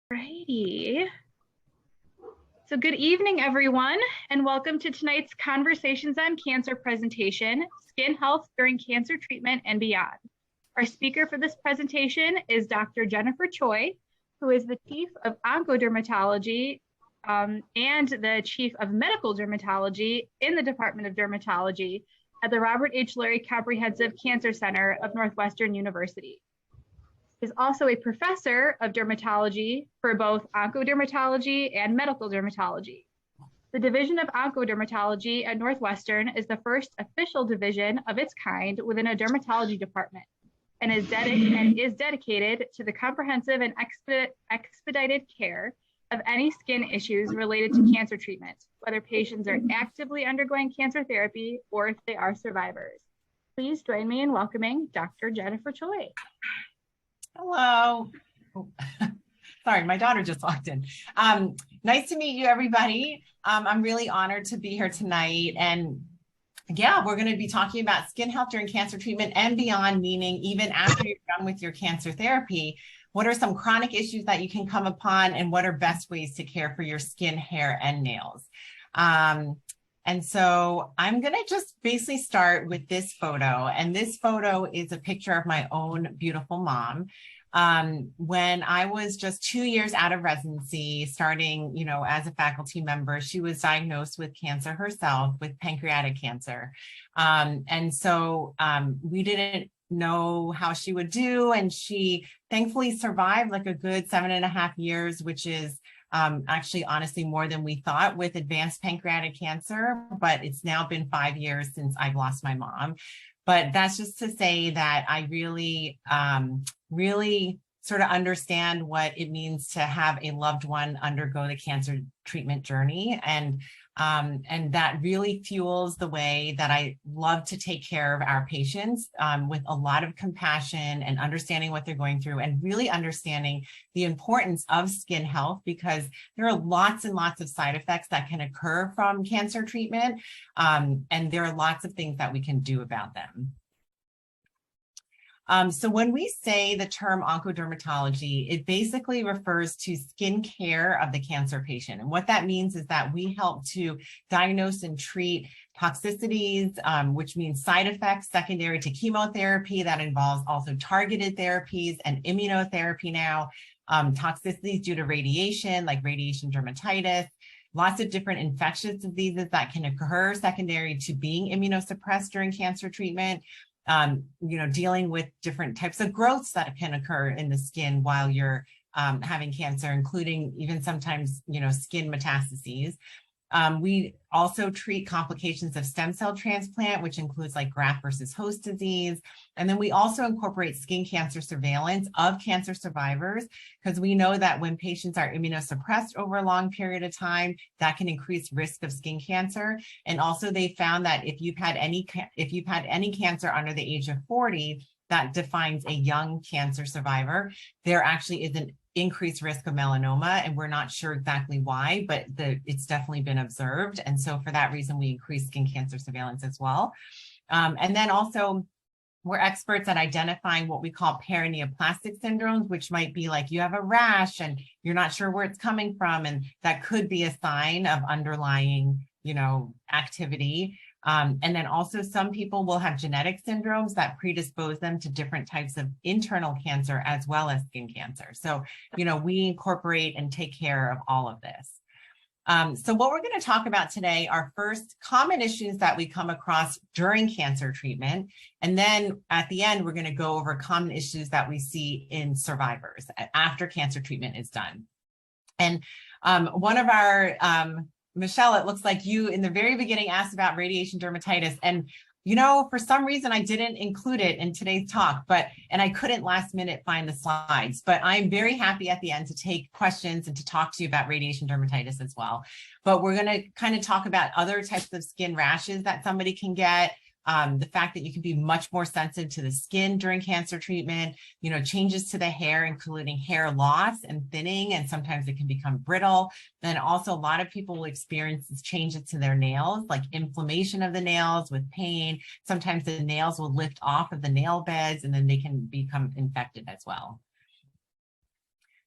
Righty. So good evening, everyone, and welcome to tonight's Conversations on Cancer presentation, Skin Health During Cancer Treatment and Beyond. Our speaker for this presentation is Dr. Jennifer Choi, who is the Chief of Oncodermatology and the Chief of Medical Dermatology in the Department of Dermatology at the Robert H. Lurie Comprehensive Cancer Center of Northwestern University. Is also a professor of dermatology for both oncodermatology and medical dermatology. The Division of Oncodermatology at Northwestern is the first official division of its kind within a dermatology department and is dedicated to the comprehensive and expedited care of any skin issues related to cancer treatment, whether patients are actively undergoing cancer therapy or if they are survivors. Please join me in welcoming Dr. Jennifer Choi. Hello. Oh, sorry, my daughter just walked in. Nice to meet you, everybody. I'm really honored to be here tonight. And yeah, we're going to be talking about skin health during cancer treatment and beyond, meaning even after you're done with your cancer therapy. What are some chronic issues that you can come upon, and what are best ways to care for your skin, hair, and nails? And so I'm going to just basically start with this photo. And this photo is a picture of my own beautiful mom. When I was just 2 years out of residency, starting, as a faculty member, she was diagnosed with cancer herself, with pancreatic cancer. And so we didn't know how she would do. And she thankfully survived like a good 7.5 years, which is actually, honestly, more than we thought with advanced pancreatic cancer, but it's now been 5 years since I've lost my mom. But that's just to say that I really, really sort of understand what it means to have a loved one undergo the cancer treatment journey. And that really fuels the way that I love to take care of our patients with a lot of compassion and understanding what they're going through, and really understanding the importance of skin health, because there are lots and lots of side effects that can occur from cancer treatment. And there are lots of things that we can do about them. So when we say the term oncodermatology, it basically refers to skin care of the cancer patient. And what that means is that we help to diagnose and treat toxicities, which means side effects secondary to chemotherapy. That involves also targeted therapies and immunotherapy now, toxicities due to radiation, like radiation dermatitis, lots of different infectious diseases that can occur secondary to being immunosuppressed during cancer treatment. Dealing with different types of growths that can occur in the skin while you're having cancer, including even sometimes, skin metastases. We also treat complications of stem cell transplant, which includes like graft versus host disease. And then we also incorporate skin cancer surveillance of cancer survivors, because we know that when patients are immunosuppressed over a long period of time, that can increase risk of skin cancer. And also they found that if you've had any cancer under the age of 40, that defines a young cancer survivor, there actually is an increased risk of melanoma, and we're not sure exactly why, but it's definitely been observed. And so for that reason, we increase skin cancer surveillance as well. And then also, we're experts at identifying what we call paraneoplastic syndromes, which might be like you have a rash and you're not sure where it's coming from, and that could be a sign of underlying, activity. And then also some people will have genetic syndromes that predispose them to different types of internal cancer as well as skin cancer. So, we incorporate and take care of all of this. So what we're going to talk about today are first common issues that we come across during cancer treatment. And then at the end, we're going to go over common issues that we see in survivors after cancer treatment is done. And one of our Michelle, it looks like you in the very beginning asked about radiation dermatitis, and for some reason I didn't include it in today's talk, and I couldn't last minute find the slides, but I'm very happy at the end to take questions and to talk to you about radiation dermatitis as well. But we're going to kind of talk about other types of skin rashes that somebody can get, the fact that you can be much more sensitive to the skin during cancer treatment, changes to the hair, including hair loss and thinning, and sometimes it can become brittle. Then also a lot of people will experience changes to their nails, like inflammation of the nails with pain. Sometimes the nails will lift off of the nail beds and then they can become infected as well.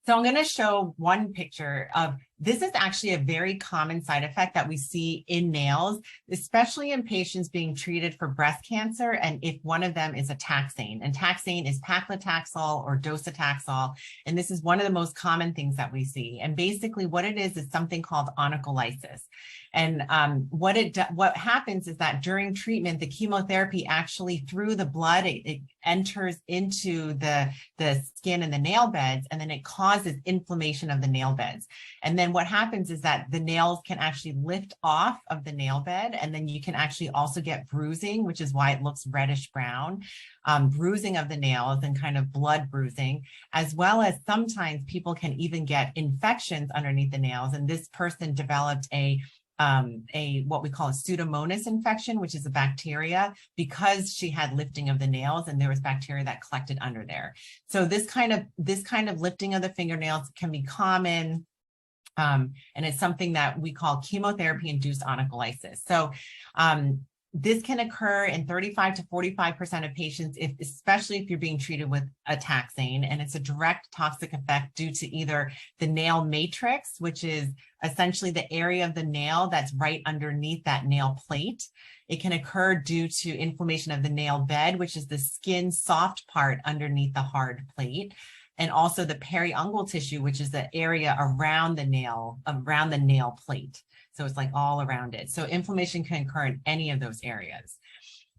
So I'm going to show one picture of this. Is actually a very common side effect that we see in nails, especially in patients being treated for breast cancer. And if one of them is a taxane, and taxane is paclitaxel or docetaxel. And this is one of the most common things that we see. And basically what it is something called onycholysis. And what happens is that during treatment, the chemotherapy actually through the blood, it enters into the skin and the nail beds, and then it causes inflammation of the nail beds. And then what happens is that the nails can actually lift off of the nail bed, and then you can actually also get bruising, which is why it looks reddish brown, bruising of the nails and kind of blood bruising, as well as sometimes people can even get infections underneath the nails. And this person developed a what we call a Pseudomonas infection, which is a bacteria, because she had lifting of the nails and there was bacteria that collected under there. So this kind of lifting of the fingernails can be common. And it's something that we call chemotherapy-induced onycholysis. So this can occur in 35 to 45% of patients, especially if you're being treated with a taxane, and it's a direct toxic effect due to either the nail matrix, which is essentially the area of the nail that's right underneath that nail plate. It can occur due to inflammation of the nail bed, which is the skin soft part underneath the hard plate, and also the periungual tissue, which is the area around the nail plate. So it's like all around it. So inflammation can occur in any of those areas.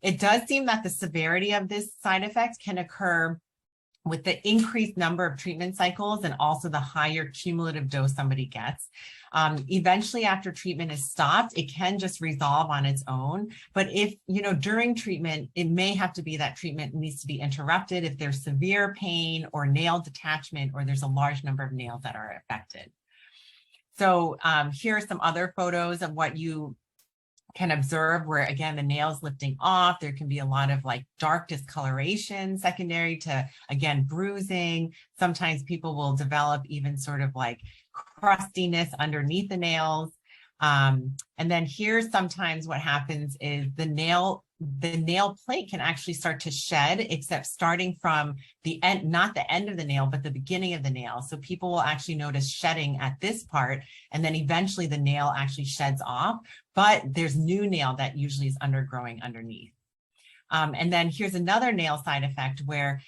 It does seem that the severity of this side effect can occur with the increased number of treatment cycles and also the higher cumulative dose somebody gets. Eventually, after treatment is stopped, it can just resolve on its own. But if, during treatment, it may have to be that treatment needs to be interrupted if there's severe pain or nail detachment, or there's a large number of nails that are affected. So here are some other photos of what you can observe where, again, the nails lifting off. There can be a lot of like dark discoloration secondary to, again, bruising. Sometimes people will develop even sort of like crustiness underneath the nails. And then here, sometimes what happens is the nail plate can actually start to shed, except starting from the end, not the end of the nail, but the beginning of the nail. So people will actually notice shedding at this part, and then eventually the nail actually sheds off, but there's new nail that usually is undergrowing underneath. And then here's another nail side effect where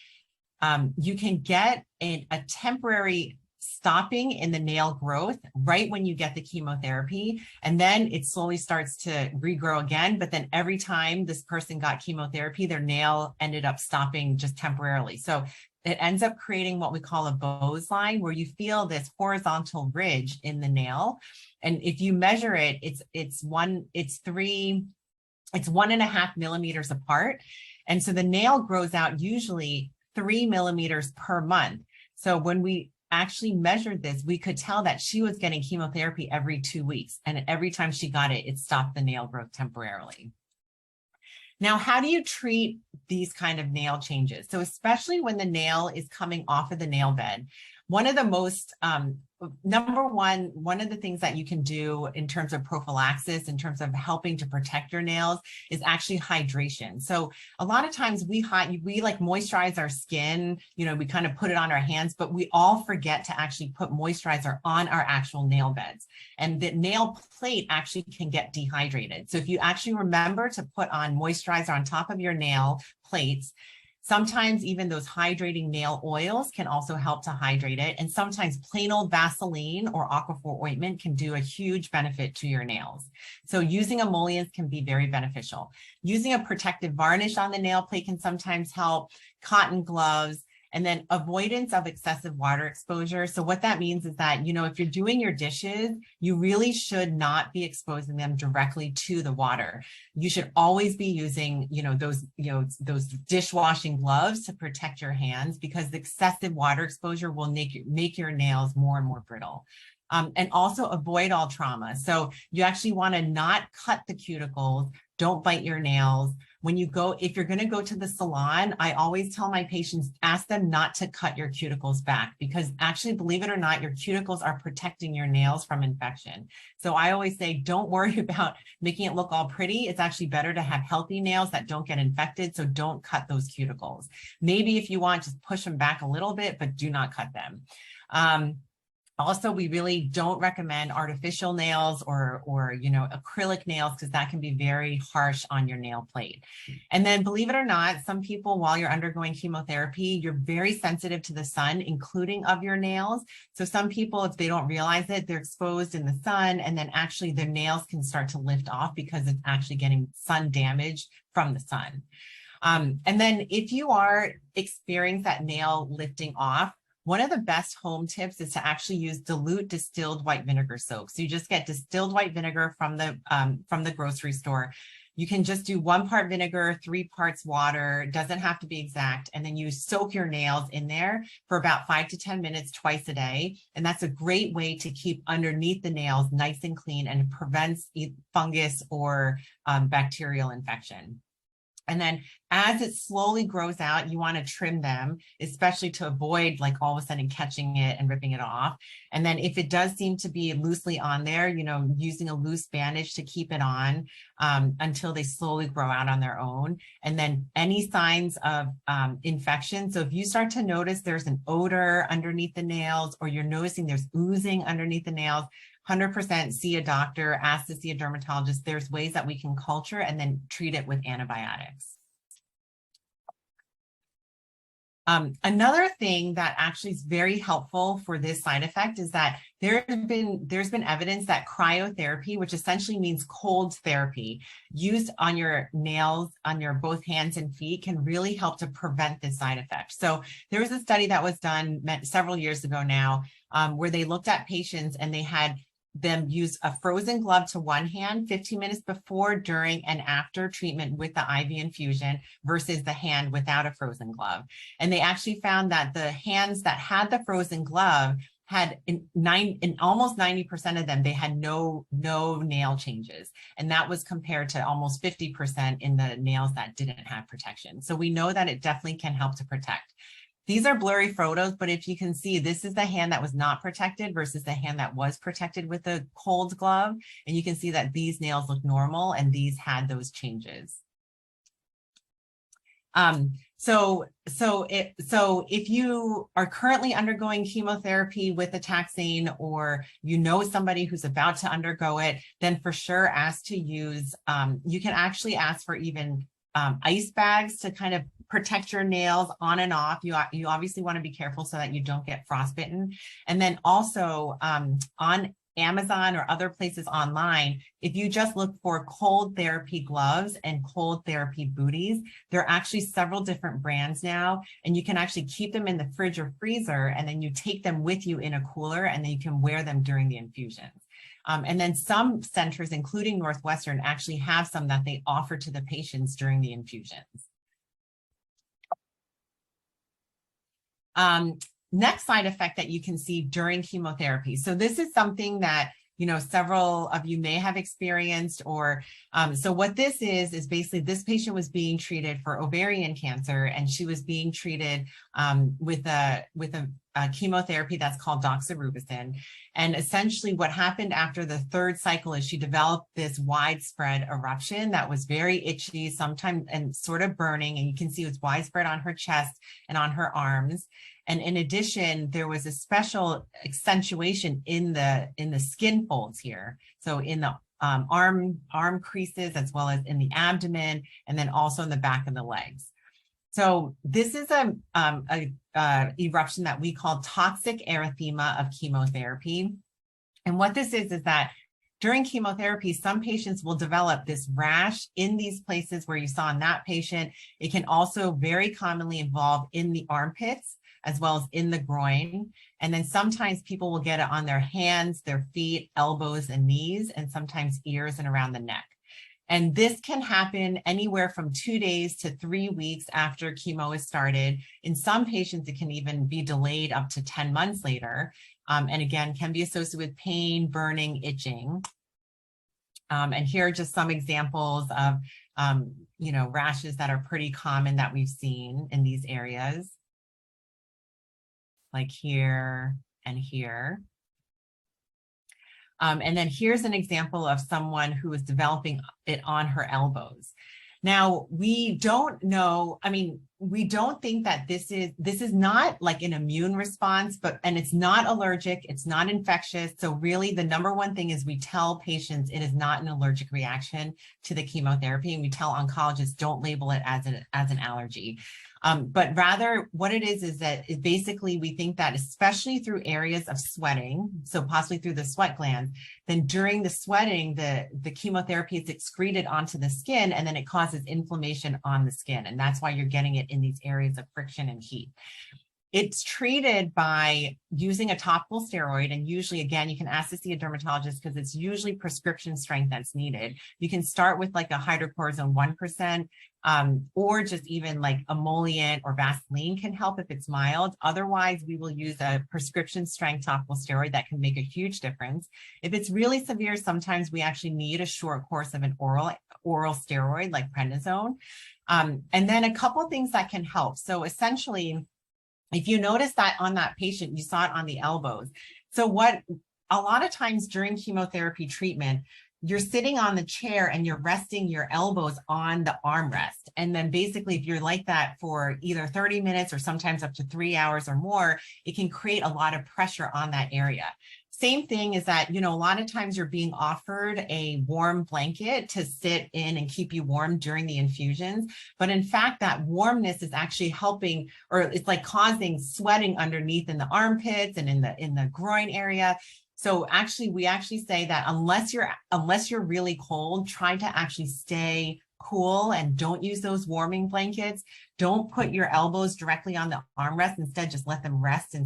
you can get a temporary stopping in the nail growth right when you get the chemotherapy, and then it slowly starts to regrow again. But then every time this person got chemotherapy, their nail ended up stopping just temporarily. So it ends up creating what we call a Bowes line, where you feel this horizontal ridge in the nail. And if you measure it, it's 1.5 millimeters apart. And so the nail grows out usually 3 millimeters per month. So when we actually measured this, we could tell that she was getting chemotherapy every 2 weeks. And every time she got it, it stopped the nail growth temporarily. Now, how do you treat these kind of nail changes? So especially when the nail is coming off of the nail bed, one of the most, one of the things that you can do in terms of prophylaxis, in terms of helping to protect your nails, is actually hydration. So a lot of times we like moisturize our skin, we kind of put it on our hands, but we all forget to actually put moisturizer on our actual nail beds. And the nail plate actually can get dehydrated. So if you actually remember to put on moisturizer on top of your nail plates, sometimes even those hydrating nail oils can also help to hydrate it. And sometimes plain old Vaseline or Aquaphor ointment can do a huge benefit to your nails. So using emollients can be very beneficial. Using a protective varnish on the nail plate can sometimes help. Cotton gloves, and then avoidance of excessive water exposure. So what that means is that, if you're doing your dishes, you really should not be exposing them directly to the water. You should always be using, those dishwashing gloves to protect your hands, because the excessive water exposure will make your nails more and more brittle. And also avoid all trauma. So you actually want to not cut the cuticles. Don't bite your nails. If you're going to go to the salon, I always tell my patients, ask them not to cut your cuticles back, because actually, believe it or not, your cuticles are protecting your nails from infection. So I always say, don't worry about making it look all pretty. It's actually better to have healthy nails that don't get infected. So don't cut those cuticles. Maybe if you want, just push them back a little bit, but do not cut them. Also, we really don't recommend artificial nails or acrylic nails, because that can be very harsh on your nail plate. And then, believe it or not, some people, while you're undergoing chemotherapy, you're very sensitive to the sun, including of your nails. So some people, if they don't realize it, they're exposed in the sun, and then actually their nails can start to lift off because it's actually getting sun damage from the sun. And then if you are experiencing that nail lifting off, one of the best home tips is to actually use dilute distilled white vinegar soap. So you just get distilled white vinegar from the grocery store. You can just do 1 part vinegar, 3 parts water. It doesn't have to be exact. And then you soak your nails in there for about 5 to 10 minutes twice a day. And that's a great way to keep underneath the nails nice and clean, and it prevents fungus or bacterial infection. And then as it slowly grows out, you want to trim them, especially to avoid like all of a sudden catching it and ripping it off. And then if it does seem to be loosely on there, using a loose bandage to keep it on until they slowly grow out on their own. And then any signs of infection. So if you start to notice there's an odor underneath the nails, or you're noticing there's oozing underneath the nails, 100% see a doctor, ask to see a dermatologist. There's ways that we can culture and then treat it with antibiotics. Another thing that actually is very helpful for this side effect is that there's been evidence that cryotherapy, which essentially means cold therapy, used on your nails, on your both hands and feet, can really help to prevent this side effect. So there was a study that was done several years ago now, where they looked at patients and they had them use a frozen glove to one hand 15 minutes before, during, and after treatment with the IV infusion versus the hand without a frozen glove. And they actually found that the hands that had the frozen glove had in almost 90% of them, they had no nail changes. And that was compared to almost 50% in the nails that didn't have protection. So we know that it definitely can help to protect. These are blurry photos, but if you can see, this is the hand that was not protected versus the hand that was protected with the cold glove. And you can see that these nails look normal and these had those changes. So if you are currently undergoing chemotherapy with a taxane, or somebody who's about to undergo it, then for sure ask to use, you can actually ask for even ice bags to kind of protect your nails on and off. You obviously want to be careful so that you don't get frostbitten. And then also on Amazon or other places online, if you just look for cold therapy gloves and cold therapy booties, there are actually several different brands now, and you can actually keep them in the fridge or freezer, and then you take them with you in a cooler, and then you can wear them during the infusions. And then some centers, including Northwestern, actually have some that they offer to the patients during the infusions. Next side effect that you can see during chemotherapy. So this is something that several of you may have experienced, or so what this is basically, this patient was being treated for ovarian cancer, and she was being treated with a chemotherapy that's called doxorubicin. And essentially what happened after the 3rd cycle is she developed this widespread eruption that was very itchy, sometimes, and sort of burning. And you can see it was widespread on her chest and on her arms. And in addition, there was a special accentuation in the skin folds here. So in the arm creases, as well as in the abdomen, and then also in the back of the legs. So this is a eruption that we call toxic erythema of chemotherapy. And what this is that during chemotherapy, some patients will develop this rash in these places where you saw in that patient. It can also very commonly involve in the armpits, as well as in the groin. And then sometimes people will get it on their hands, their feet, elbows, and knees, and sometimes ears and around the neck. And this can happen anywhere from 2 days to 3 weeks after chemo is started. In some patients, it can even be delayed up to 10 months later. And again, can be associated with pain, burning, itching. And here are just some examples of, rashes that are pretty common that we've seen in these areas, like here and here. And then here's an example of someone who is developing it on her elbows. Now, we don't know, we don't think that this is not like an immune response, and it's not allergic, it's not infectious. So really the number one thing is we tell patients it is not an allergic reaction to the chemotherapy, and we tell oncologists don't label it as an allergy. But rather what it is that basically we think that especially through areas of sweating, so possibly through the sweat glands, then during the sweating, the chemotherapy is excreted onto the skin, and then it causes inflammation on the skin. And that's why you're getting it in these areas of friction and heat. It's treated by using a topical steroid, and usually, again, you can ask to see a dermatologist because it's usually prescription strength that's needed. You can start with like a hydrocortisone 1%, or just even like emollient or Vaseline can help if it's mild. Otherwise, we will use a prescription strength topical steroid that can make a huge difference. If it's really severe, sometimes we actually need a short course of an oral steroid like prednisone. And then a couple things that can help. So essentially, if you notice that on that patient, you saw it on the elbows. So what a lot of times during chemotherapy treatment, you're sitting on the chair and you're resting your elbows on the armrest. And then basically, if you're like that for either 30 minutes or sometimes up to 3 hours or more, it can create a lot of pressure on that area. Same thing is that, a lot of times you're being offered a warm blanket to sit in and keep you warm during the infusions. But in fact, that warmness is actually helping, or it's like causing sweating underneath in the armpits and in the groin area. So actually, we actually say that unless you're really cold, try to actually stay cool and don't use those warming blankets. Don't put your elbows directly on the armrest. Instead, just let them rest and,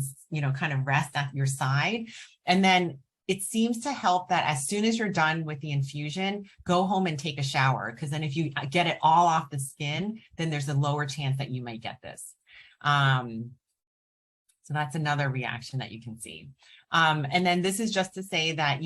kind of rest at your side. And then it seems to help that as soon as you're done with the infusion, go home and take a shower. Because then if you get it all off the skin, then there's a lower chance that you might get this. So that's another reaction that you can see. And then this is just to say that,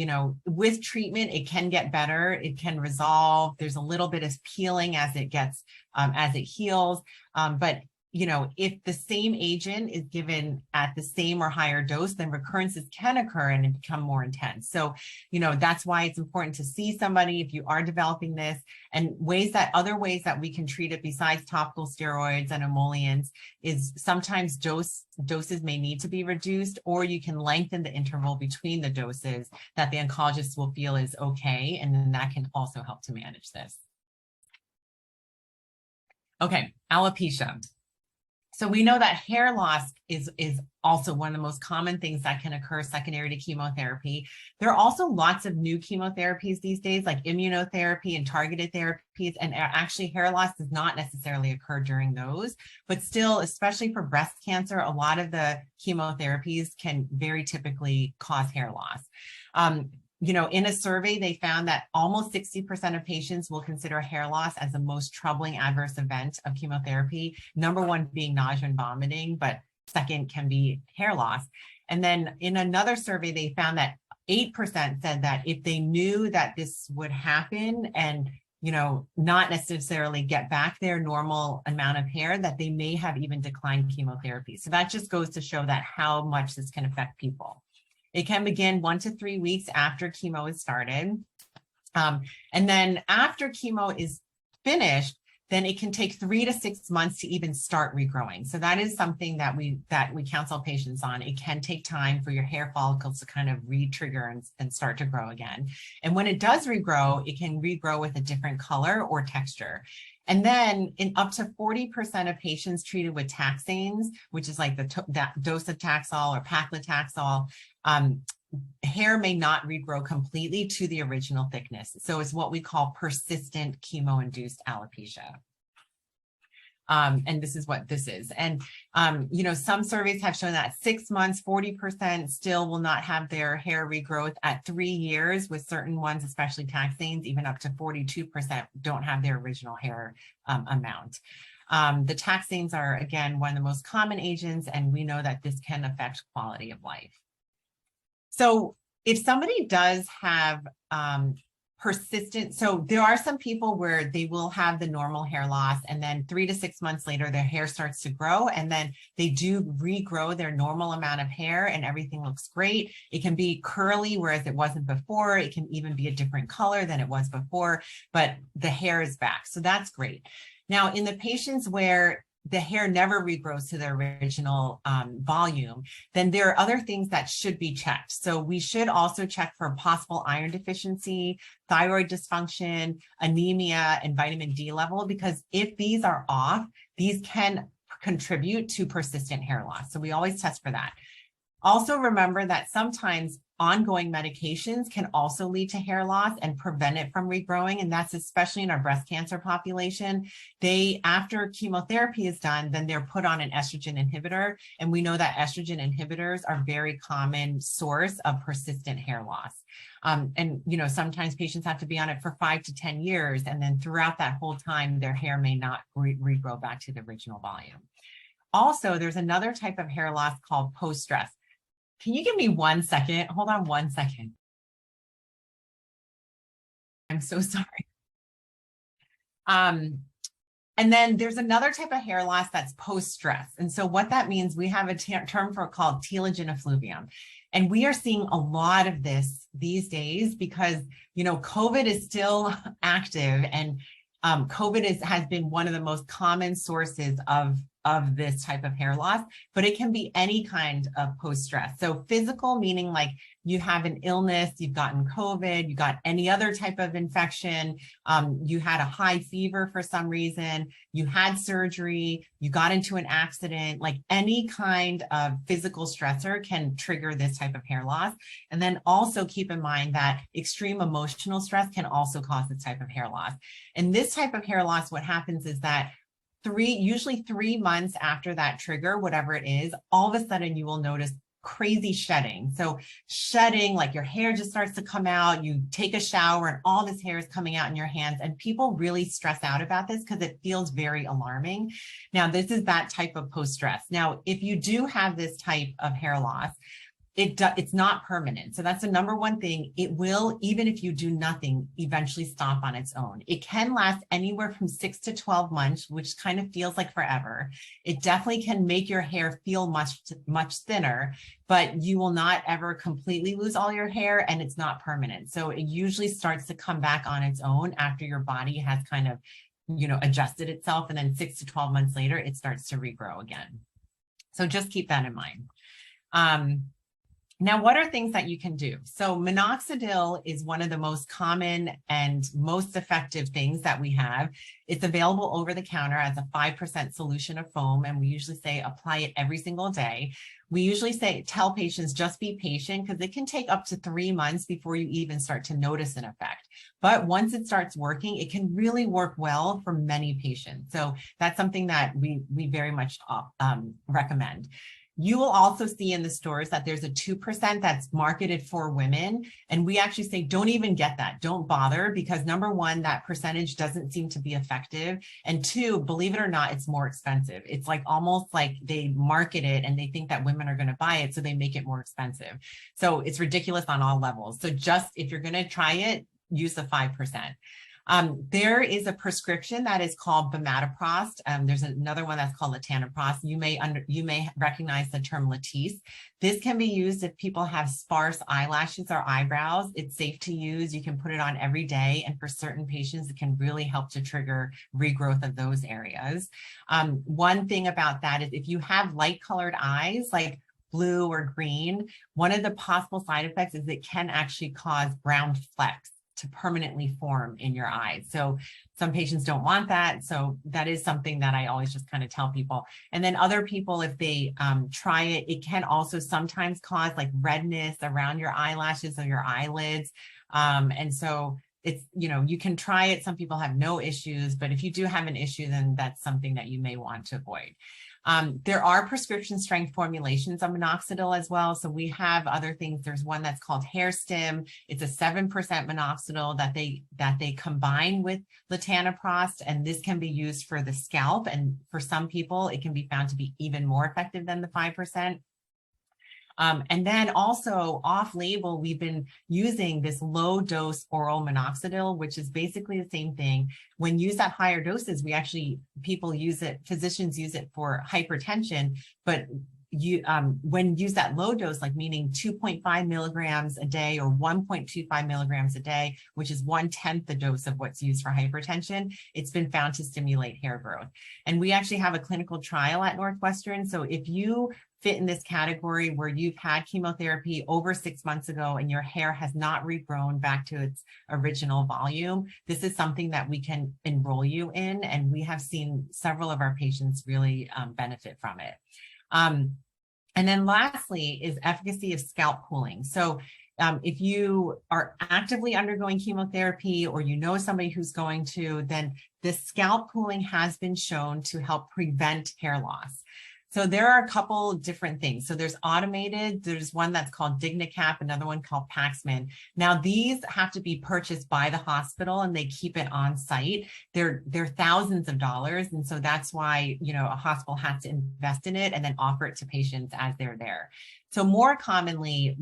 with treatment, it can get better. It can resolve. There's a little bit of peeling as it gets, as it heals. But if the same agent is given at the same or higher dose, then recurrences can occur and become more intense. So, that's why it's important to see somebody if you are developing this, and other ways that we can treat it besides topical steroids and emollients is sometimes doses may need to be reduced, or you can lengthen the interval between the doses that the oncologist will feel is okay. And then that can also help to manage this. Okay, alopecia. So we know that hair loss is also one of the most common things that can occur secondary to chemotherapy. There are also lots of new chemotherapies these days, like immunotherapy and targeted therapies, and actually hair loss does not necessarily occur during those, but still, especially for breast cancer, a lot of the chemotherapies can very typically cause hair loss. In a survey, they found that almost 60% of patients will consider hair loss as the most troubling adverse event of chemotherapy. Number one being nausea and vomiting, but second can be hair loss. And then in another survey, they found that 8% said that if they knew that this would happen and not necessarily get back their normal amount of hair, that they may have even declined chemotherapy. So that just goes to show that how much this can affect people. It can begin 1 to 3 weeks after chemo is started. And then after chemo is finished, then it can take 3 to 6 months to even start regrowing. So that is something that we counsel patients on. It can take time for your hair follicles to kind of re-trigger and start to grow again. And when it does regrow, it can regrow with a different color or texture. And then in up to 40% of patients treated with taxanes, which is like that docetaxel or paclitaxel, hair may not regrow completely to the original thickness. So it's what we call persistent chemo-induced alopecia. And this is what this is. And, some surveys have shown that 6 months, 40% still will not have their hair regrowth. At 3 years, with certain ones, especially taxanes, even up to 42% don't have their original hair amount. The taxanes are, again, one of the most common agents, and we know that this can affect quality of life. So if somebody does have persistent, so there are some people where they will have the normal hair loss, and then 3 to 6 months later, their hair starts to grow, and then they do regrow their normal amount of hair and everything looks great. It can be curly, whereas it wasn't before. It can even be a different color than it was before, but the hair is back. So that's great. Now, in the patients where the hair never regrows to the original volume, then there are other things that should be checked. So we should also check for possible iron deficiency, thyroid dysfunction, anemia, and vitamin D level, because if these are off, these can contribute to persistent hair loss. So we always test for that. Also remember that sometimes ongoing medications can also lead to hair loss and prevent it from regrowing. And that's especially in our breast cancer population. After chemotherapy is done, then they're put on an estrogen inhibitor. And we know that estrogen inhibitors are a very common source of persistent hair loss. And, sometimes patients have to be on it for 5 to 10 years. And then throughout that whole time, their hair may not regrow back to the original volume. Also, there's another type of hair loss called post-stress. Can you give me 1 second? Hold on 1 second. I'm so sorry. And then there's another type of hair loss that's post-stress. And so what that means, we have a term called telogen effluvium. And we are seeing a lot of this these days because, COVID is still active, and COVID has been one of the most common sources of this type of hair loss, but it can be any kind of post-stress. So physical, meaning like you have an illness, you've gotten COVID, you got any other type of infection, you had a high fever for some reason, you had surgery, you got into an accident, like any kind of physical stressor can trigger this type of hair loss. And then also keep in mind that extreme emotional stress can also cause this type of hair loss. And this type of hair loss, what happens is that usually 3 months after that trigger, whatever it is, all of a sudden you will notice crazy shedding. So shedding, like your hair just starts to come out, you take a shower and all this hair is coming out in your hands, and people really stress out about this because it feels very alarming. Now, this is that type of post-stress. Now, if you do have this type of hair loss, it's not permanent. So that's the number one thing. It will, even if you do nothing, eventually stop on its own. It can last anywhere from 6 to 12 months, which kind of feels like forever. It definitely can make your hair feel much thinner, but you will not ever completely lose all your hair, and it's not permanent. So it usually starts to come back on its own after your body has kind of, adjusted itself. And then 6 to 12 months later, it starts to regrow again. So just keep that in mind. Now, what are things that you can do? So minoxidil is one of the most common and most effective things that we have. It's available over the counter as a 5% solution of foam, and we usually say apply it every single day. We usually tell patients just be patient because it can take up to 3 months before you even start to notice an effect. But once it starts working, it can really work well for many patients. So that's something that we very much recommend. You will also see in the stores that there's a 2% that's marketed for women. And we actually say, don't even get that. Don't bother, because number one, that percentage doesn't seem to be effective. And two, believe it or not, it's more expensive. It's like almost like they market it and they think that women are going to buy it, so they make it more expensive. So it's ridiculous on all levels. So just if you're going to try it, use the 5%. There is a prescription that is called bimatoprost. There's another one that's called latanoprost. You may recognize the term Latisse. This can be used if people have sparse eyelashes or eyebrows. It's safe to use. You can put it on every day. And for certain patients, it can really help to trigger regrowth of those areas. One thing about that is if you have light colored eyes, like blue or green, one of the possible side effects is it can actually cause brown flecks to permanently form in your eyes. So some patients don't want that. So that is something that I always just kind of tell people. And then other people, if they try it, it can also sometimes cause like redness around your eyelashes or your eyelids. And so it's, you can try it. Some people have no issues, but if you do have an issue, then that's something that you may want to avoid. There are prescription strength formulations of minoxidil as well. So we have other things. There's one that's called Hair Stim. It's a 7% minoxidil that they combine with latanoprost, and this can be used for the scalp. And for some people, it can be found to be even more effective than the 5%. And then also off-label, we've been using this low-dose oral minoxidil, which is basically the same thing. When used at higher doses, physicians use it for hypertension, but when used at low dose, like meaning 2.5 milligrams a day or 1.25 milligrams a day, which is 1/10 the dose of what's used for hypertension, it's been found to stimulate hair growth. And we actually have a clinical trial at Northwestern. So if you fit in this category where you've had chemotherapy over 6 months ago and your hair has not regrown back to its original volume, this is something that we can enroll you in. And we have seen several of our patients really benefit from it. And then lastly is efficacy of scalp cooling. So if you are actively undergoing chemotherapy or you know somebody who's going to, then the scalp cooling has been shown to help prevent hair loss. So there are a couple different things. So there's automated, there's one that's called DignaCap, another one called Paxman. Now these have to be purchased by the hospital and they keep it on site. They're thousands of dollars. And so that's why, you know, a hospital has to invest in it and then offer it to patients as they're there. So more commonly,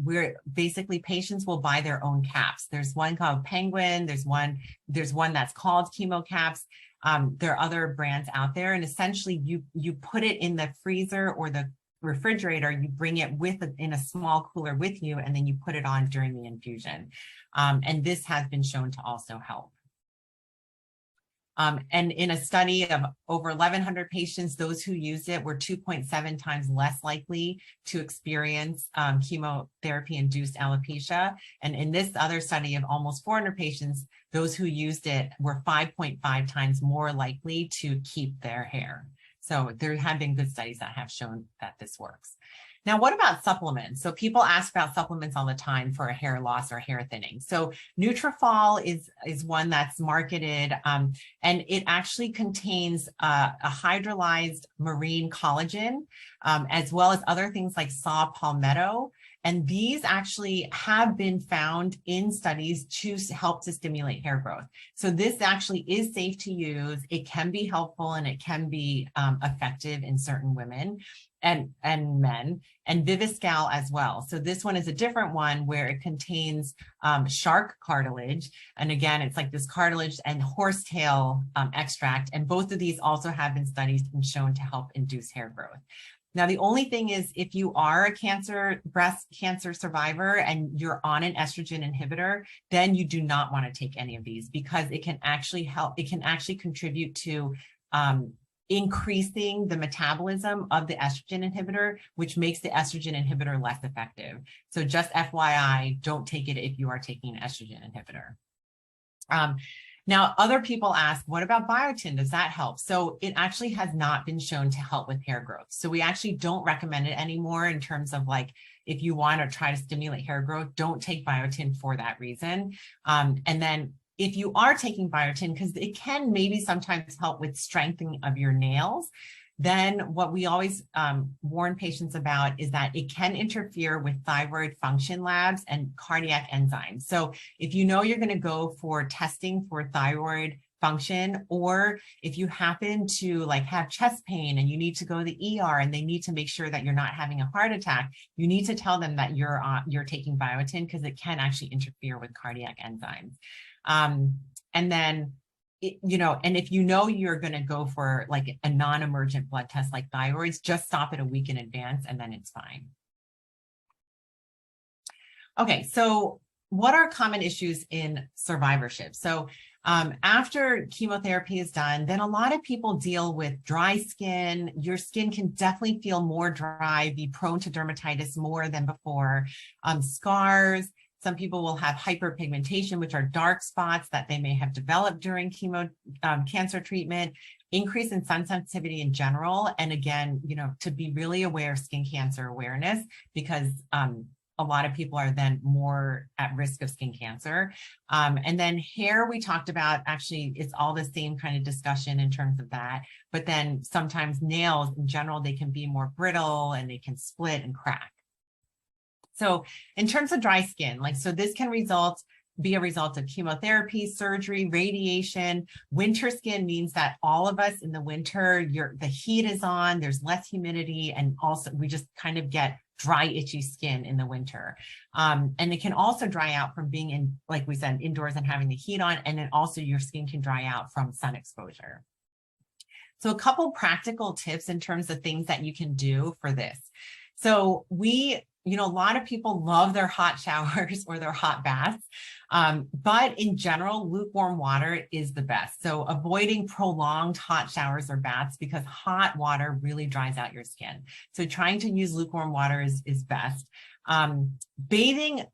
basically patients will buy their own caps. There's one called Penguin, there's one that's called Chemo Caps. There are other brands out there, and essentially you put it in the freezer or the refrigerator, you bring it in a small cooler with you, and then you put it on during the infusion. And this has been shown to also help. And in a study of over 1,100 patients, those who used it were 2.7 times less likely to experience chemotherapy-induced alopecia. And in this other study of almost 400 patients, those who used it were 5.5 times more likely to keep their hair. So there have been good studies that have shown that this works. Now, what about supplements? So people ask about supplements all the time for a hair loss or hair thinning. So Nutrafol is one that's marketed, and it actually contains a hydrolyzed marine collagen, as well as other things like saw palmetto. And these actually have been found in studies to help to stimulate hair growth. So this actually is safe to use. It can be helpful and it can be effective in certain women and men, and Viviscal as well. So this one is a different one where it contains shark cartilage. And again, it's like this cartilage and horsetail extract. And both of these also have been studied and shown to help induce hair growth. Now, the only thing is if you are a breast cancer survivor and you're on an estrogen inhibitor, then you do not want to take any of these because it can actually help, it can actually contribute to increasing the metabolism of the estrogen inhibitor, which makes the estrogen inhibitor less effective. So just FYI, don't take it if you are taking an estrogen inhibitor. Now, other people ask, what about biotin? Does that help? So it actually has not been shown to help with hair growth. So we actually don't recommend it anymore in terms of like, if you want to try to stimulate hair growth, don't take biotin for that reason. And then if you are taking biotin, because it can maybe sometimes help with strengthening of your nails, then what we always warn patients about is that it can interfere with thyroid function labs and cardiac enzymes. So if you know you're going to go for testing for thyroid function, or if you happen to like have chest pain and you need to go to the ER and they need to make sure that you're not having a heart attack, you need to tell them that you're taking biotin because it can actually interfere with cardiac enzymes. And then and if you know you're going to go for like a non-emergent blood test like thyroids, just stop it a week in advance and then it's fine. Okay, so what are common issues in survivorship? So after chemotherapy is done, then a lot of people deal with dry skin. Your skin can definitely feel more dry, be prone to dermatitis more than before, scars. Some people will have hyperpigmentation, which are dark spots that they may have developed during cancer treatment, increase in sun sensitivity in general. And again, to be really aware of skin cancer awareness, because a lot of people are then more at risk of skin cancer. And then hair, we talked about, actually, it's all the same kind of discussion in terms of that. But then sometimes nails in general, they can be more brittle and they can split and crack. So in terms of dry skin, so this can be a result of chemotherapy, surgery, radiation. Winter skin means that all of us in the winter, the heat is on, there's less humidity, and also we just kind of get dry, itchy skin in the winter. And it can also dry out from being in, like we said, indoors and having the heat on, and then also your skin can dry out from sun exposure. So a couple practical tips in terms of things that you can do for this. So a lot of people love their hot showers or their hot baths, but in general, lukewarm water is the best. So avoiding prolonged hot showers or baths because hot water really dries out your skin. So trying to use lukewarm water is best. Bathing,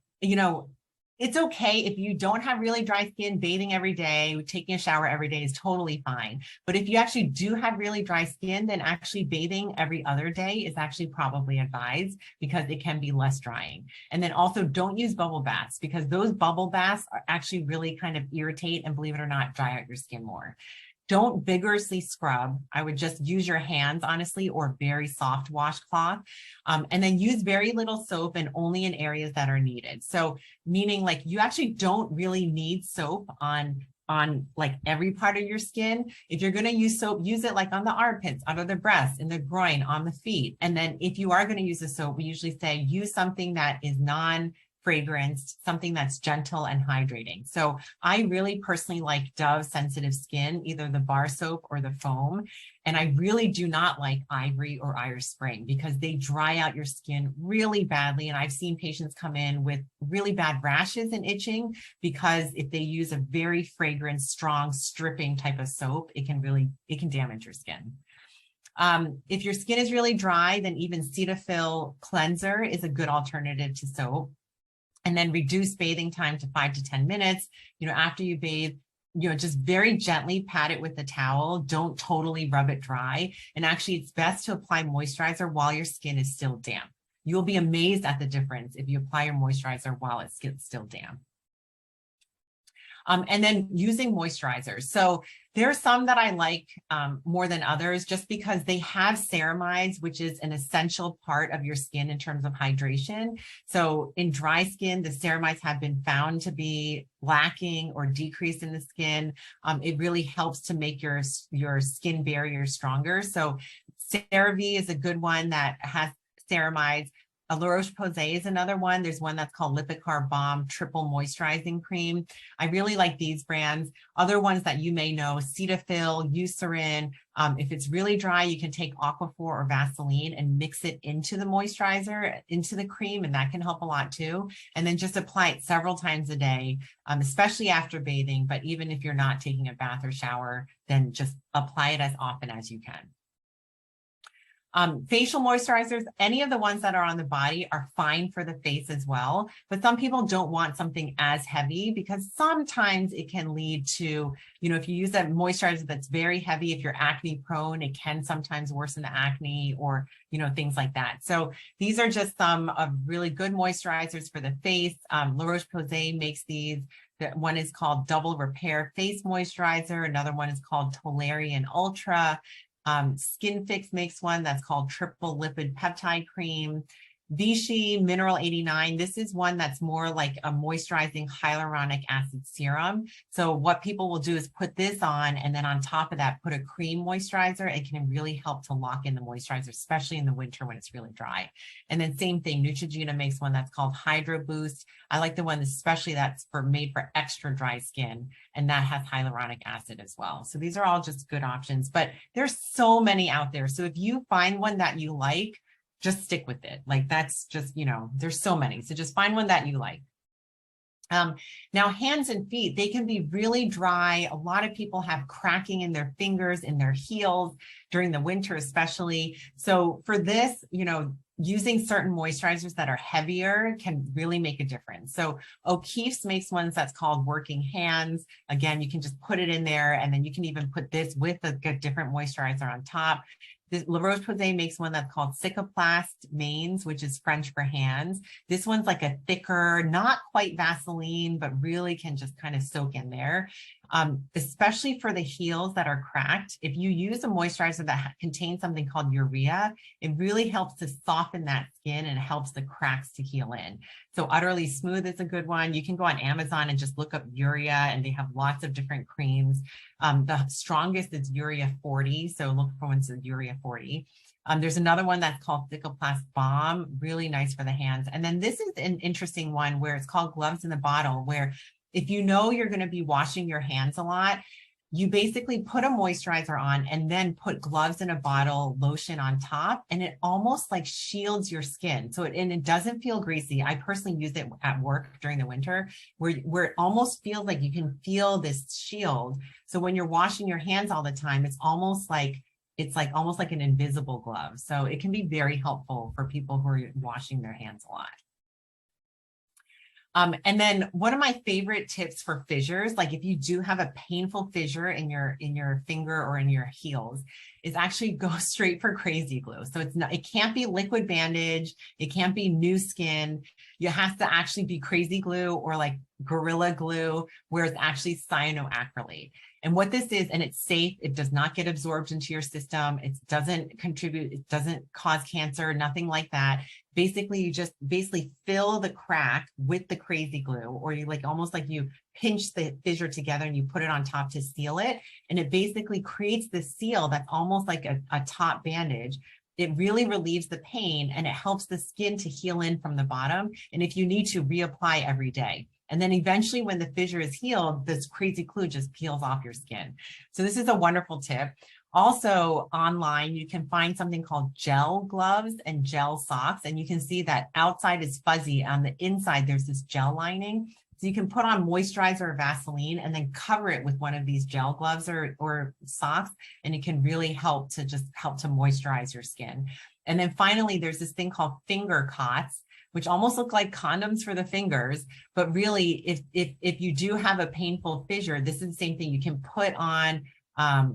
it's okay if you don't have really dry skin. Bathing every day, taking a shower every day is totally fine. But if you actually do have really dry skin, then actually bathing every other day is actually probably advised because it can be less drying. And then also don't use bubble baths because those bubble baths are actually really kind of irritate and, believe it or not, dry out your skin more. Don't vigorously scrub. I would just use your hands, honestly, or very soft washcloth. And then use very little soap and only in areas that are needed. So meaning like you actually don't really need soap on like every part of your skin. If you're going to use soap, use it like on the armpits, under the breasts, in the groin, on the feet. And then if you are going to use a soap, we usually say use something that is non-fragranced, something that's gentle and hydrating. So I really personally like Dove Sensitive Skin, either the bar soap or the foam. And I really do not like Ivory or Irish Spring because they dry out your skin really badly. And I've seen patients come in with really bad rashes and itching because if they use a very fragrant, strong, stripping type of soap, it can damage your skin. If your skin is really dry, then even Cetaphil cleanser is a good alternative to soap. And then reduce bathing time to 5 to 10 minutes. After you bathe, just very gently pat it with a towel. Don't totally rub it dry. And actually, it's best to apply moisturizer while your skin is still damp. You'll be amazed at the difference if you apply your moisturizer while it's still damp. And then using moisturizers. So there are some that I like more than others just because they have ceramides, which is an essential part of your skin in terms of hydration. So in dry skin, the ceramides have been found to be lacking or decreased in the skin. It really helps to make your skin barrier stronger. So CeraVe is a good one that has ceramides. La Roche-Posay is another one. There's one that's called Lipicar Balm Triple Moisturizing Cream. I really like these brands. Other ones that you may know, Cetaphil, Eucerin. If it's really dry, you can take Aquaphor or Vaseline and mix it into the moisturizer, into the cream, and that can help a lot too. And then just apply it several times a day, especially after bathing. But even if you're not taking a bath or shower, then just apply it as often as you can. Facial moisturizers, any of the ones that are on the body are fine for the face as well, but some people don't want something as heavy because sometimes it can lead to, if you use a moisturizer that's very heavy, if you're acne prone, it can sometimes worsen the acne or, things like that. So these are just some of really good moisturizers for the face. La Roche-Posay makes these. One is called Double Repair Face Moisturizer. Another one is called Tolerian Ultra. Skin Fix makes one that's called Triple Lipid Peptide Cream. Vichy Mineral 89, this is one that's more like a moisturizing hyaluronic acid serum. So what people will do is put this on and then on top of that, put a cream moisturizer. It can really help to lock in the moisturizer, especially in the winter when it's really dry. And then same thing, Neutrogena makes one that's called Hydro Boost. I like the one especially that's made for extra dry skin, and that has hyaluronic acid as well. So these are all just good options, but there's so many out there. So if you find one that you like, just stick with it. Like that's just, there's so many. So just find one that you like. Now, hands and feet, they can be really dry. A lot of people have cracking in their fingers, in their heels during the winter, especially. So for this, using certain moisturizers that are heavier can really make a difference. So O'Keeffe's makes ones that's called Working Hands. Again, you can just put it in there and then you can even put this with a different moisturizer on top. La Roche-Posay makes one that's called Cicaplast Mains, which is French for hands. This one's like a thicker, not quite Vaseline, but really can just kind of soak in there. Especially for the heels that are cracked. If you use a moisturizer that contains something called urea, it really helps to soften that skin and helps the cracks to heal in. So Utterly Smooth is a good one. You can go on Amazon and just look up urea, and they have lots of different creams. The strongest is Urea 40, so look for one's Urea 40. There's another one that's called Cicaplast Balm, really nice for the hands. And then this is an interesting one where it's called Gloves in the Bottle, where if you know you're going to be washing your hands a lot, you basically put a moisturizer on and then put gloves in a bottle, lotion on top, and it almost like shields your skin. So it doesn't feel greasy. I personally use it at work during the winter where it almost feels like you can feel this shield. So when you're washing your hands all the time, it's almost like an invisible glove. So it can be very helpful for people who are washing their hands a lot. And then one of my favorite tips for fissures, like if you do have a painful fissure in your finger or in your heels, is actually go straight for crazy glue. So it can't be liquid bandage, it can't be new skin. You have to actually be crazy glue or like Gorilla Glue, where it's actually cyanoacrylate. And what this is, and it's safe, it does not get absorbed into your system, it doesn't contribute, it doesn't cause cancer, nothing like that. Basically, you just fill the crack with the crazy glue, or you almost like you pinch the fissure together and you put it on top to seal it. And it basically creates this seal that's almost like a top bandage. It really relieves the pain and it helps the skin to heal in from the bottom. And if you need to, reapply every day. And then eventually when the fissure is healed, this crazy glue just peels off your skin. So this is a wonderful tip. Also online, you can find something called gel gloves and gel socks. And you can see that outside is fuzzy. On the inside, there's this gel lining. So you can put on moisturizer or Vaseline and then cover it with one of these gel gloves or socks. And it can really help to moisturize your skin. And then finally, there's this thing called finger cots, which almost look like condoms for the fingers. But really, if you do have a painful fissure, this is the same thing. You can put on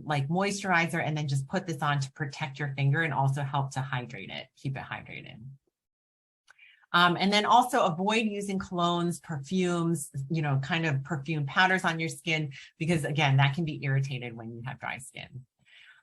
like moisturizer and then just put this on to protect your finger and also help to hydrate it, keep it hydrated. And then also avoid using colognes, perfumes, kind of perfume powders on your skin, because again, that can be irritated when you have dry skin.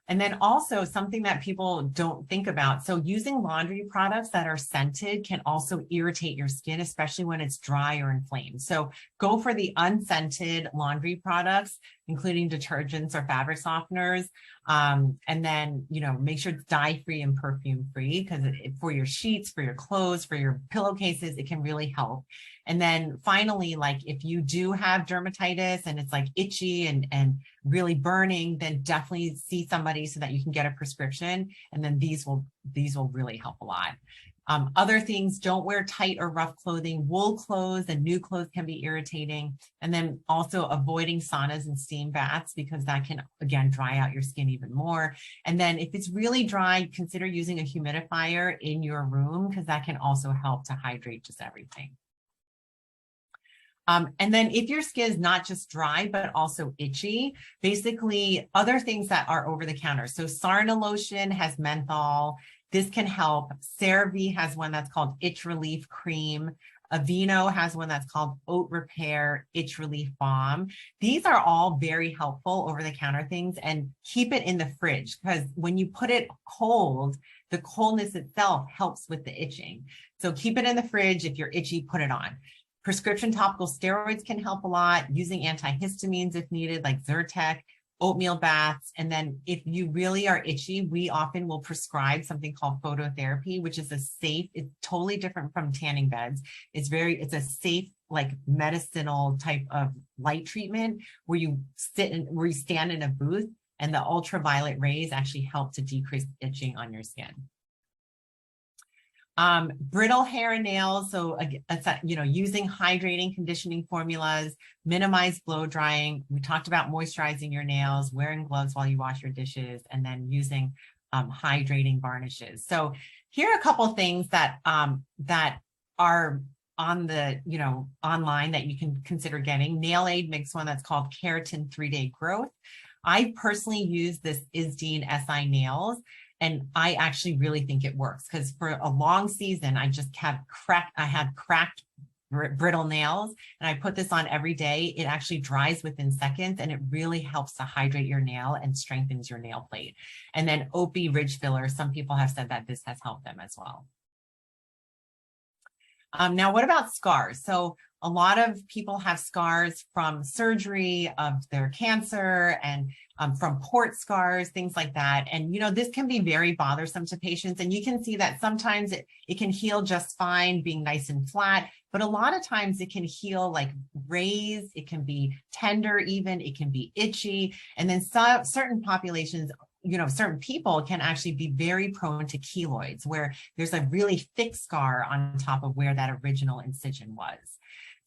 And then also something that people don't think about. So using laundry products that are scented can also irritate your skin, especially when it's dry or inflamed. So go for the unscented laundry products, including detergents or fabric softeners. And then, make sure it's dye-free and perfume-free, because for your sheets, for your clothes, for your pillowcases, it can really help. And then finally, like if you do have dermatitis and it's like itchy and really burning, then definitely see somebody so that you can get a prescription. And then these will really help a lot. Other things, don't wear tight or rough clothing. Wool clothes and new clothes can be irritating. And then also avoiding saunas and steam baths, because that can, again, dry out your skin even more. And then if it's really dry, consider using a humidifier in your room, because that can also help to hydrate just everything. And then if your skin is not just dry, but also itchy, basically other things that are over the counter. So Sarna lotion has menthol. This can help. CeraVe has one that's called Itch Relief Cream. Aveeno has one that's called Oat Repair Itch Relief Balm. These are all very helpful over-the-counter things, and keep it in the fridge, because when you put it cold, the coldness itself helps with the itching. So keep it in the fridge. If you're itchy, put it on. Prescription topical steroids can help a lot, using antihistamines if needed, like Zyrtec, oatmeal baths. And then if you really are itchy, we often will prescribe something called phototherapy, which is it's totally different from tanning beds. It's a safe, like medicinal type of light treatment where you stand in a booth, and the ultraviolet rays actually help to decrease itching on your skin. Brittle hair and nails. So, using hydrating conditioning formulas, minimize blow drying. We talked about moisturizing your nails, wearing gloves while you wash your dishes, and then using hydrating varnishes. So here are a couple of things that are on the, online that you can consider getting. Nail Aid makes one that's called Keratin 3-Day Growth. I personally use this Isdene SI Nails, and I actually really think it works, because for a long season, I had cracked brittle nails, and I put this on every day. It actually dries within seconds, and it really helps to hydrate your nail and strengthens your nail plate. And then Opie Ridge Filler, some people have said that this has helped them as well. Now, what about scars? So a lot of people have scars from surgery of their cancer, and from port scars, things like that. And, this can be very bothersome to patients. And you can see that sometimes it can heal just fine, being nice and flat, but a lot of times it can heal like raised, it can be tender even, it can be itchy. And then certain populations, certain people can actually be very prone to keloids, where there's a really thick scar on top of where that original incision was.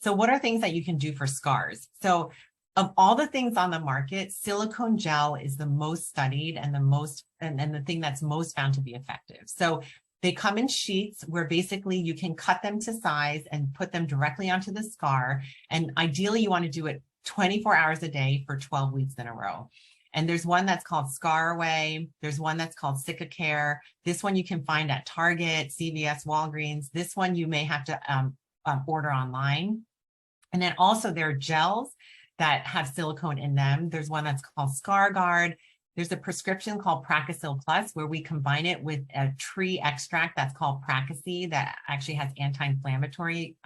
So what are things that you can do for scars? So of all the things on the market, silicone gel is the most studied and the thing that's most found to be effective. So they come in sheets where basically you can cut them to size and put them directly onto the scar. And ideally you want to do it 24 hours a day for 12 weeks in a row. And there's one that's called Scar Away. There's one that's called Cicacare. This one you can find at Target, CVS, Walgreens. This one you may have to order online. And then also there are gels that have silicone in them. There's one that's called Scar Guard. There's a prescription called Pracasil Plus, where we combine it with a tree extract that's called Pracacy that actually has anti-inflammatory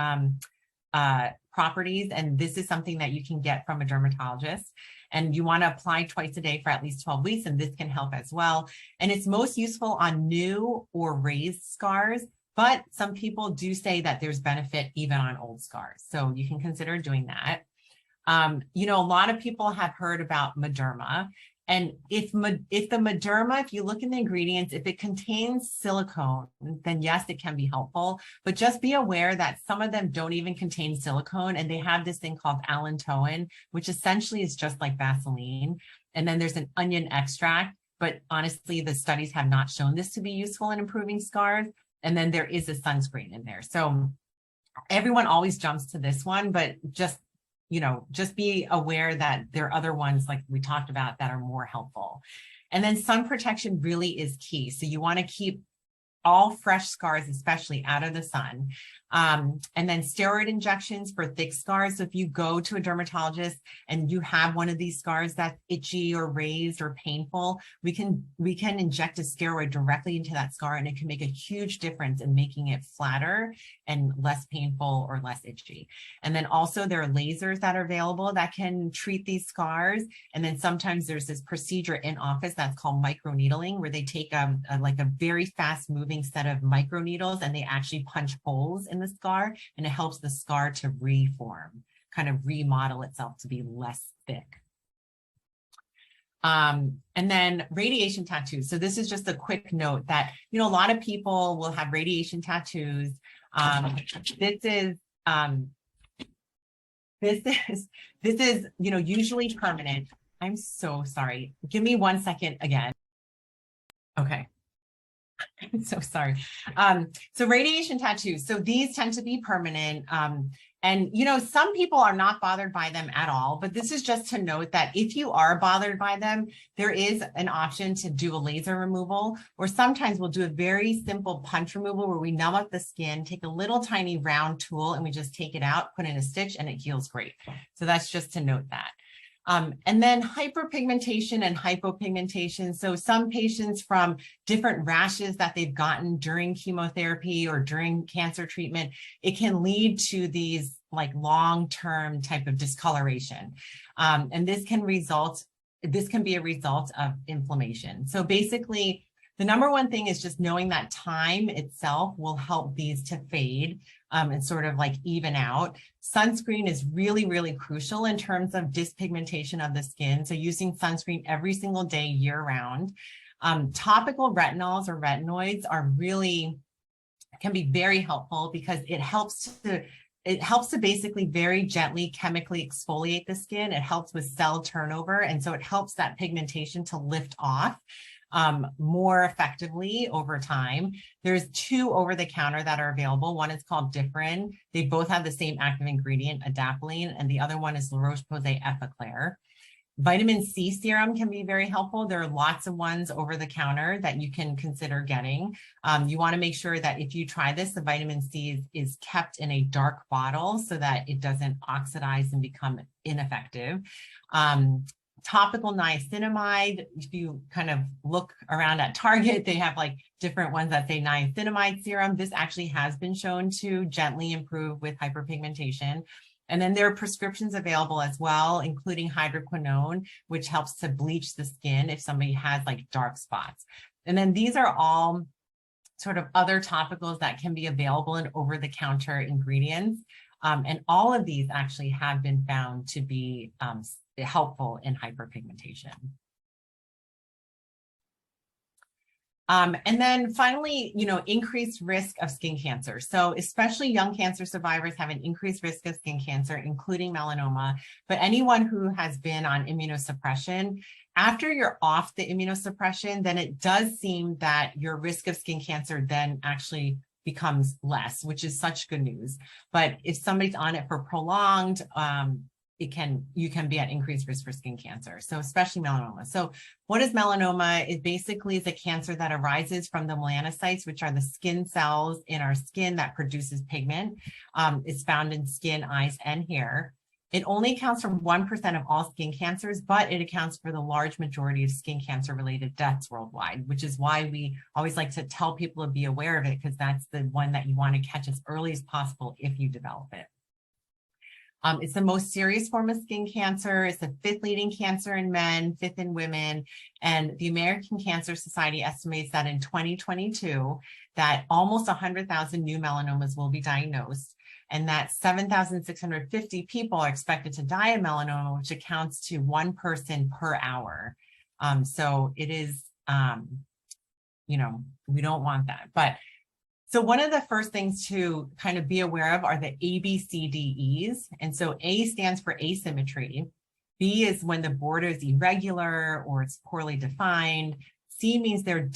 properties. And this is something that you can get from a dermatologist. And you want to apply twice a day for at least 12 weeks, and this can help as well. And it's most useful on new or raised scars, but some people do say that there's benefit even on old scars. So you can consider doing that. A lot of people have heard about Mederma. And if the Mederma, if you look in the ingredients, if it contains silicone, then yes, it can be helpful. But just be aware that some of them don't even contain silicone, and they have this thing called allantoin, which essentially is just like Vaseline. And then there's an onion extract, but honestly, the studies have not shown this to be useful in improving scars. And then there is a sunscreen in there. So everyone always jumps to this one, but just be aware that there are other ones like we talked about that are more helpful. And then sun protection really is key. So you want to keep all fresh scars, especially out of the sun. And then steroid injections for thick scars. So if you go to a dermatologist and you have one of these scars that's itchy or raised or painful, we can inject a steroid directly into that scar, and it can make a huge difference in making it flatter and less painful or less itchy. And then also there are lasers that are available that can treat these scars. And then sometimes there's this procedure in office that's called microneedling, where they take a very fast moving set of microneedles and they actually punch holes in the scar, and it helps the scar to reform, kind of remodel itself to be less thick. And then radiation tattoos. So this is just a quick note that, a lot of people will have radiation tattoos. This is usually permanent. I'm so sorry. Give me 1 second again. Okay. I'm so sorry. So radiation tattoos. So these tend to be permanent. And, some people are not bothered by them at all, but this is just to note that if you are bothered by them, there is an option to do a laser removal, or sometimes we'll do a very simple punch removal where we numb up the skin, take a little tiny round tool, and we just take it out, put in a stitch, and it heals great. So that's just to note that. And then hyperpigmentation and hypopigmentation. So some patients from different rashes that they've gotten during chemotherapy or during cancer treatment, it can lead to these like long-term type of discoloration. And this can be a result of inflammation. So basically, the number one thing is just knowing that time itself will help these to fade and sort of like even out. Sunscreen is really, really crucial in terms of dyspigmentation of the skin. So using sunscreen every single day year round. Topical retinols or retinoids can be very helpful because it helps to basically very gently chemically exfoliate the skin. It helps with cell turnover. And so it helps that pigmentation to lift off more effectively over time. There's 2 over-the-counter that are available. One is called Differin. They both have the same active ingredient, adapalene, and the other one is La Roche-Posay Epiclair. Vitamin C serum can be very helpful. There are lots of ones over the counter that you can consider getting. You want to make sure that if you try this, the vitamin C is kept in a dark bottle so that it doesn't oxidize and become ineffective. Topical niacinamide, if you kind of look around at Target, they have like different ones that say niacinamide serum. This actually has been shown to gently improve with hyperpigmentation. And then there are prescriptions available as well, including hydroquinone, which helps to bleach the skin if somebody has like dark spots. And then these are all sort of other topicals that can be available in over-the-counter ingredients. And all of these actually have been found to be helpful in hyperpigmentation. And then finally, increased risk of skin cancer. So especially young cancer survivors have an increased risk of skin cancer, including melanoma. But anyone who has been on immunosuppression, after you're off the immunosuppression, then it does seem that your risk of skin cancer then actually becomes less, which is such good news. But if somebody's on it for prolonged, you can be at increased risk for skin cancer, so especially melanoma. So what is melanoma? It basically is a cancer that arises from the melanocytes, which are the skin cells in our skin that produces pigment. It's found in skin, eyes, and hair. It only accounts for 1% of all skin cancers, but it accounts for the large majority of skin cancer-related deaths worldwide, which is why we always like to tell people to be aware of it, because that's the one that you want to catch as early as possible if you develop it. It's the most serious form of skin cancer. It's the 5th leading cancer in men, 5th in women. And the American Cancer Society estimates that in 2022, that almost 100,000 new melanomas will be diagnosed, and that 7,650 people are expected to die of melanoma, which accounts to 1 person per hour. So it is, we don't want that. But so one of the first things to kind of be aware of are the ABCDEs. And so A stands for asymmetry. B is when the border is irregular or it's poorly defined. C means there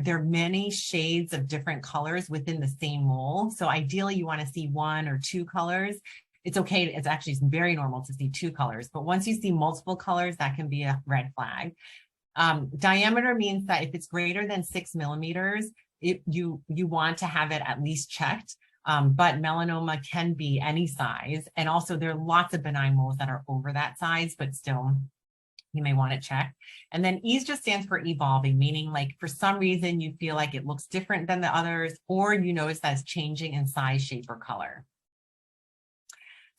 are many shades of different colors within the same mole. So ideally you want to see 1 or 2 colors. It's okay. It's actually very normal to see 2 colors, but once you see multiple colors, that can be a red flag. Diameter means that if it's greater than 6 millimeters, you want to have it at least checked, but melanoma can be any size. And also there are lots of benign moles that are over that size, but still you may want it checked. And then E just stands for evolving, meaning like for some reason you feel like it looks different than the others, or you notice that it's changing in size, shape, or color.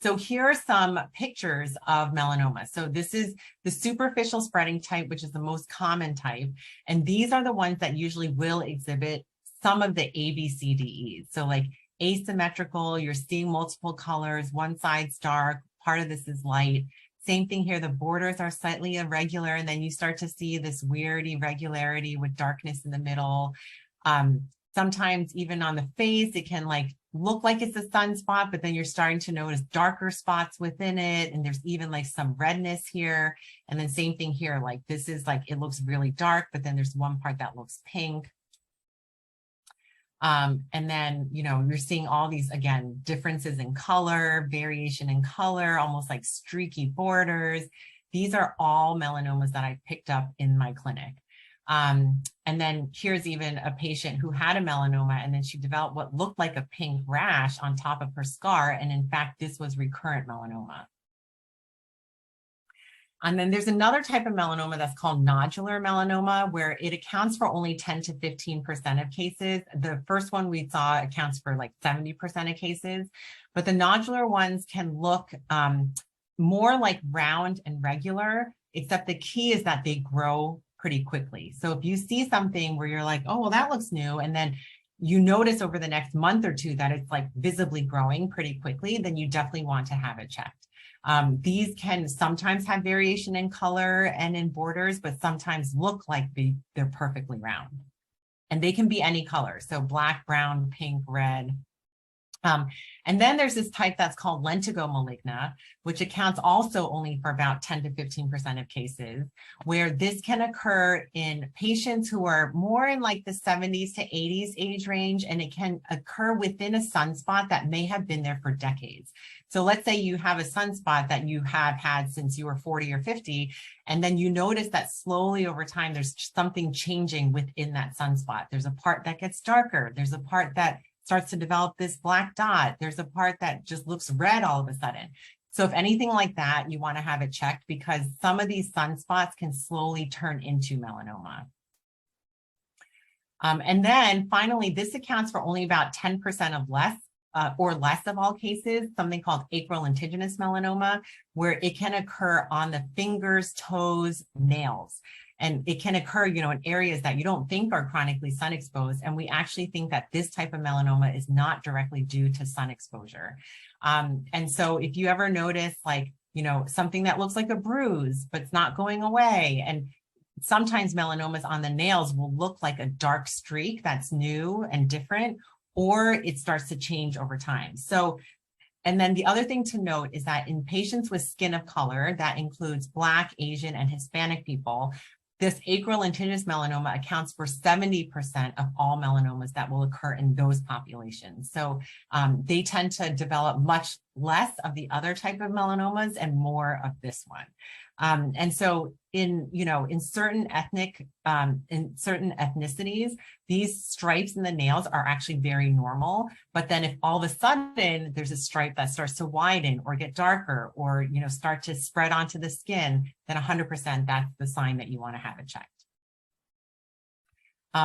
So here are some pictures of melanoma. So this is the superficial spreading type, which is the most common type. And these are the ones that usually will exhibit some of the ABCDEs. So like asymmetrical, you're seeing multiple colors, one side's dark, part of this is light. Same thing here, the borders are slightly irregular, and then you start to see this weird irregularity with darkness in the middle. Sometimes even on the face, it can like look like it's a sunspot, but then you're starting to notice darker spots within it. And there's even like some redness here. And then same thing here, like this is like, it looks really dark, but then there's one part that looks pink. And then, you're seeing all these, again, differences in color, variation in color, almost like streaky borders. These are all melanomas that I picked up in my clinic. And then here's even a patient who had a melanoma, and then she developed what looked like a pink rash on top of her scar. And in fact, this was recurrent melanoma. And then there's another type of melanoma that's called nodular melanoma, where it accounts for only 10 to 15% of cases. The first one we saw accounts for like 70% of cases, but the nodular ones can look more like round and regular, except the key is that they grow pretty quickly. So if you see something where you're like, oh, well, that looks new, and then you notice over the next month or two that it's like visibly growing pretty quickly, then you definitely want to have it checked. These can sometimes have variation in color and in borders, but sometimes look like they're perfectly round. And they can be any color, so black, brown, pink, red. And then there's this type that's called lentigo maligna, which accounts also only for about 10 to 15% of cases, where this can occur in patients who are more in like the 70s to 80s age range, and it can occur within a sunspot that may have been there for decades. So let's say you have a sunspot that you have had since you were 40 or 50, and then you notice that slowly over time, there's something changing within that sunspot. There's a part that gets darker. There's a part that starts to develop this black dot. There's a part that just looks red all of a sudden. So if anything like that, you want to have it checked, because some of these sunspots can slowly turn into melanoma. And then finally, this accounts for only about 10% of less or less of all cases, something called acrolentiginous melanoma, where it can occur on the fingers, toes, nails. And it can occur, in areas that you don't think are chronically sun exposed. And we actually think that this type of melanoma is not directly due to sun exposure. And so if you ever notice something that looks like a bruise, but it's not going away, and sometimes melanomas on the nails will look like a dark streak that's new and different, or it starts to change over time. And then the other thing to note is that in patients with skin of color, that includes Black, Asian, and Hispanic people, this acrolentiginous melanoma accounts for 70% of all melanomas that will occur in those populations. So they tend to develop much less of the other type of melanomas and more of this one. And so in certain ethnicities, these stripes in the nails are actually very normal. But then if all of a sudden there's a stripe that starts to widen or get darker or, start to spread onto the skin, then 100% that's the sign that you want to have it checked.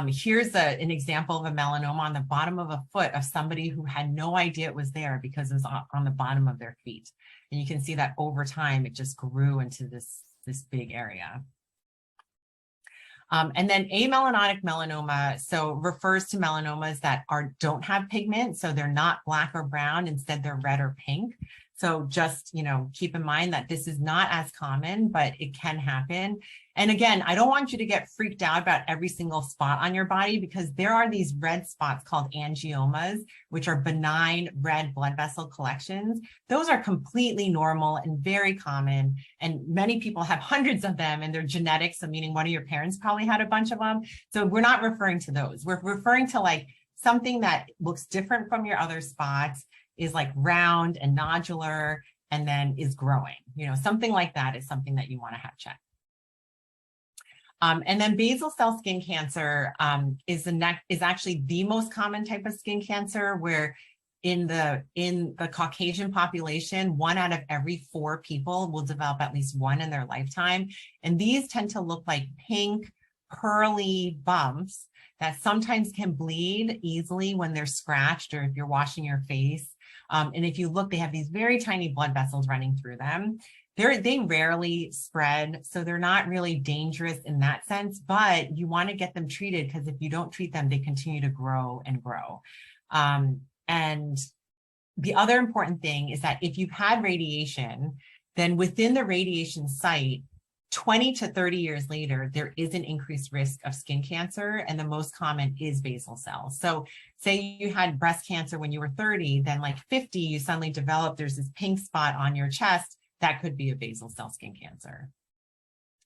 Here's an example of a melanoma on the bottom of a foot of somebody who had no idea it was there because it was on the bottom of their feet. And you can see that over time, it just grew into this big area. And then amelanotic melanoma, refers to melanomas that don't have pigment. So they're not Black or brown, instead they're red or pink. So just, keep in mind that this is not as common, but it can happen. And again, I don't want you to get freaked out about every single spot on your body, because there are these red spots called angiomas, which are benign red blood vessel collections. Those are completely normal and very common. And many people have hundreds of them, and they're genetic. So meaning one of your parents probably had a bunch of them. So we're not referring to those. We're referring to something that looks different from your other spots, is round and nodular, and then is growing. Something like that is something that you want to have checked. And then basal cell skin cancer is actually the most common type of skin cancer, where in the Caucasian population, 1 out of every 4 people will develop at least one in their lifetime. And these tend to look like pink, pearly bumps that sometimes can bleed easily when they're scratched or if you're washing your face. And if you look, they have these very tiny blood vessels running through them. They rarely spread, so they're not really dangerous in that sense, but you want to get them treated, because if you don't treat them, they continue to grow and grow. And the other important thing is that if you've had radiation, then within the radiation site, 20 to 30 years later, there is an increased risk of skin cancer, and the most common is basal cell. So say you had breast cancer when you were 30, then 50, you suddenly develop, there's this pink spot on your chest, that could be a basal cell skin cancer.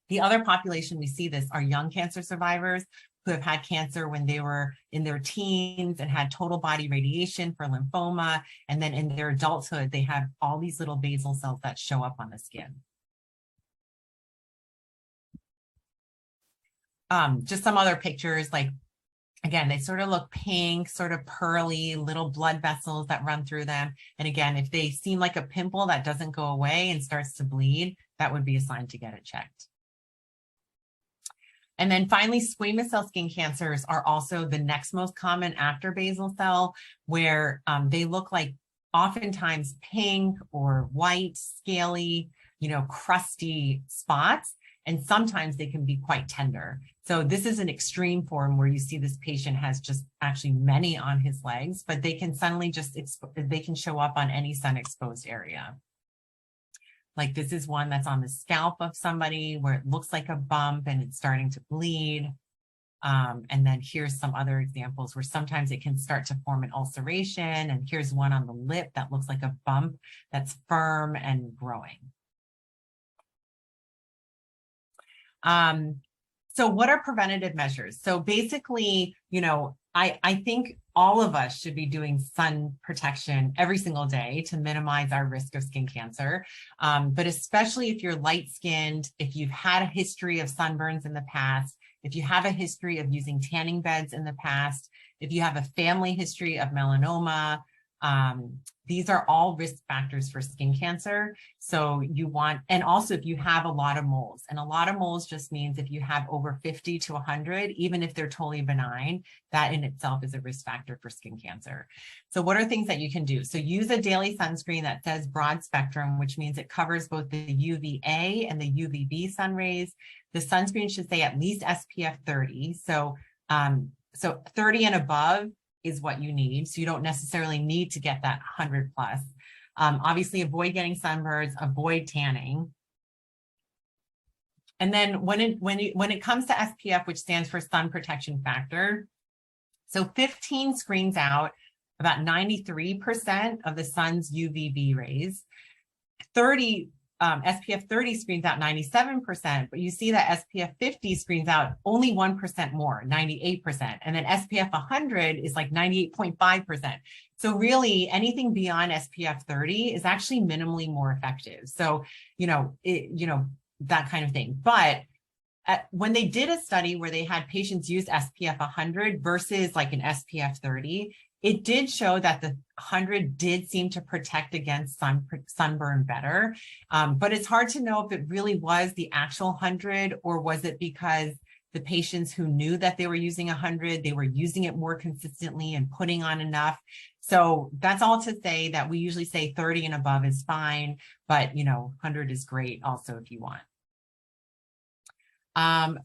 The other population we see this are young cancer survivors who have had cancer when they were in their teens and had total body radiation for lymphoma. And then in their adulthood, they have all these little basal cells that show up on the skin. Just some other pictures, again, they sort of look pink, sort of pearly, little blood vessels that run through them. And again, if they seem like a pimple that doesn't go away and starts to bleed, that would be a sign to get it checked. And then finally, squamous cell skin cancers are also the next most common after basal cell, where they look like oftentimes pink or white, scaly, crusty spots. And sometimes they can be quite tender. So this is an extreme form where you see this patient has just actually many on his legs, but they can suddenly they can show up on any sun exposed area. Like this is one that's on the scalp of somebody where it looks like a bump and it's starting to bleed. And then here's some other examples where sometimes it can start to form an ulceration. And here's one on the lip that looks like a bump that's firm and growing. So what are preventative measures? So basically, I think all of us should be doing sun protection every single day to minimize our risk of skin cancer. But especially if you're light-skinned, if you've had a history of sunburns in the past, if you have a history of using tanning beds in the past, if you have a family history of melanoma, These are all risk factors for skin cancer. So you want, and also if you have a lot of moles, and a lot of moles just means if you have over 50 to 100, even if they're totally benign, that in itself is a risk factor for skin cancer. So what are things that you can do? So use a daily sunscreen that says broad spectrum, which means it covers both the UVA and the UVB sun rays. The sunscreen should say at least SPF 30. So 30 and above is what you need. So you don't necessarily need to get that 100 plus. Obviously, avoid getting sunburns, avoid tanning. And then when it comes to SPF, which stands for sun protection factor, so 15 screens out about 93% of the sun's UVB rays. SPF 30 screens out 97%, but you see that SPF 50 screens out only 1% more, 98%. And then SPF 100 is like 98.5%. So really anything beyond SPF 30 is actually minimally more effective. So, that kind of thing. But when they did a study where they had patients use SPF 100 versus like an SPF 30, it did show that the 100 did seem to protect against sunburn better. But it's hard to know if it really was the actual 100 or was it because the patients who knew that they were using 100, they were using it more consistently and putting on enough. So that's all to say that we usually say 30 and above is fine, but 100 is great also if you want.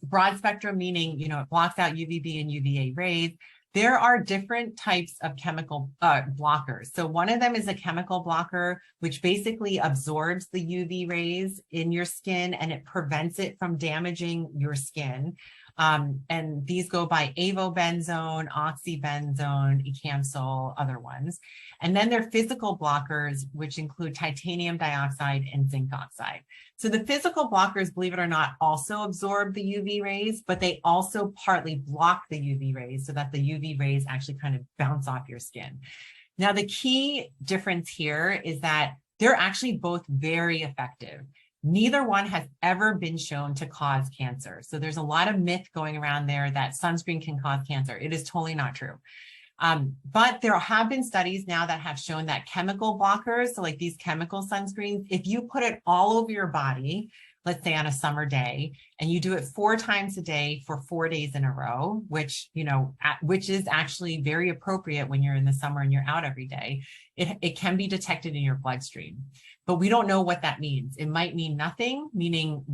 Broad spectrum, meaning, it blocks out UVB and UVA rays. There are different types of chemical blockers. So one of them is a chemical blocker, which basically absorbs the UV rays in your skin and it prevents it from damaging your skin. And these go by avobenzone, oxybenzone, ecamsol, other ones. And then there are physical blockers, which include titanium dioxide and zinc oxide. So the physical blockers, believe it or not, also absorb the UV rays, but they also partly block the UV rays so that the UV rays actually kind of bounce off your skin. Now, the key difference here is that they're actually both very effective. Neither one has ever been shown to cause cancer. So there's a lot of myth going around there that sunscreen can cause cancer. It is totally not true. But there have been studies now that have shown that chemical blockers, so like these chemical sunscreens, if you put it all over your body, let's say on a summer day, and you do it 4 times a day for 4 days in a row, which is actually very appropriate when you're in the summer and you're out every day, it can be detected in your bloodstream. But we don't know what that means. It might mean nothing, meaning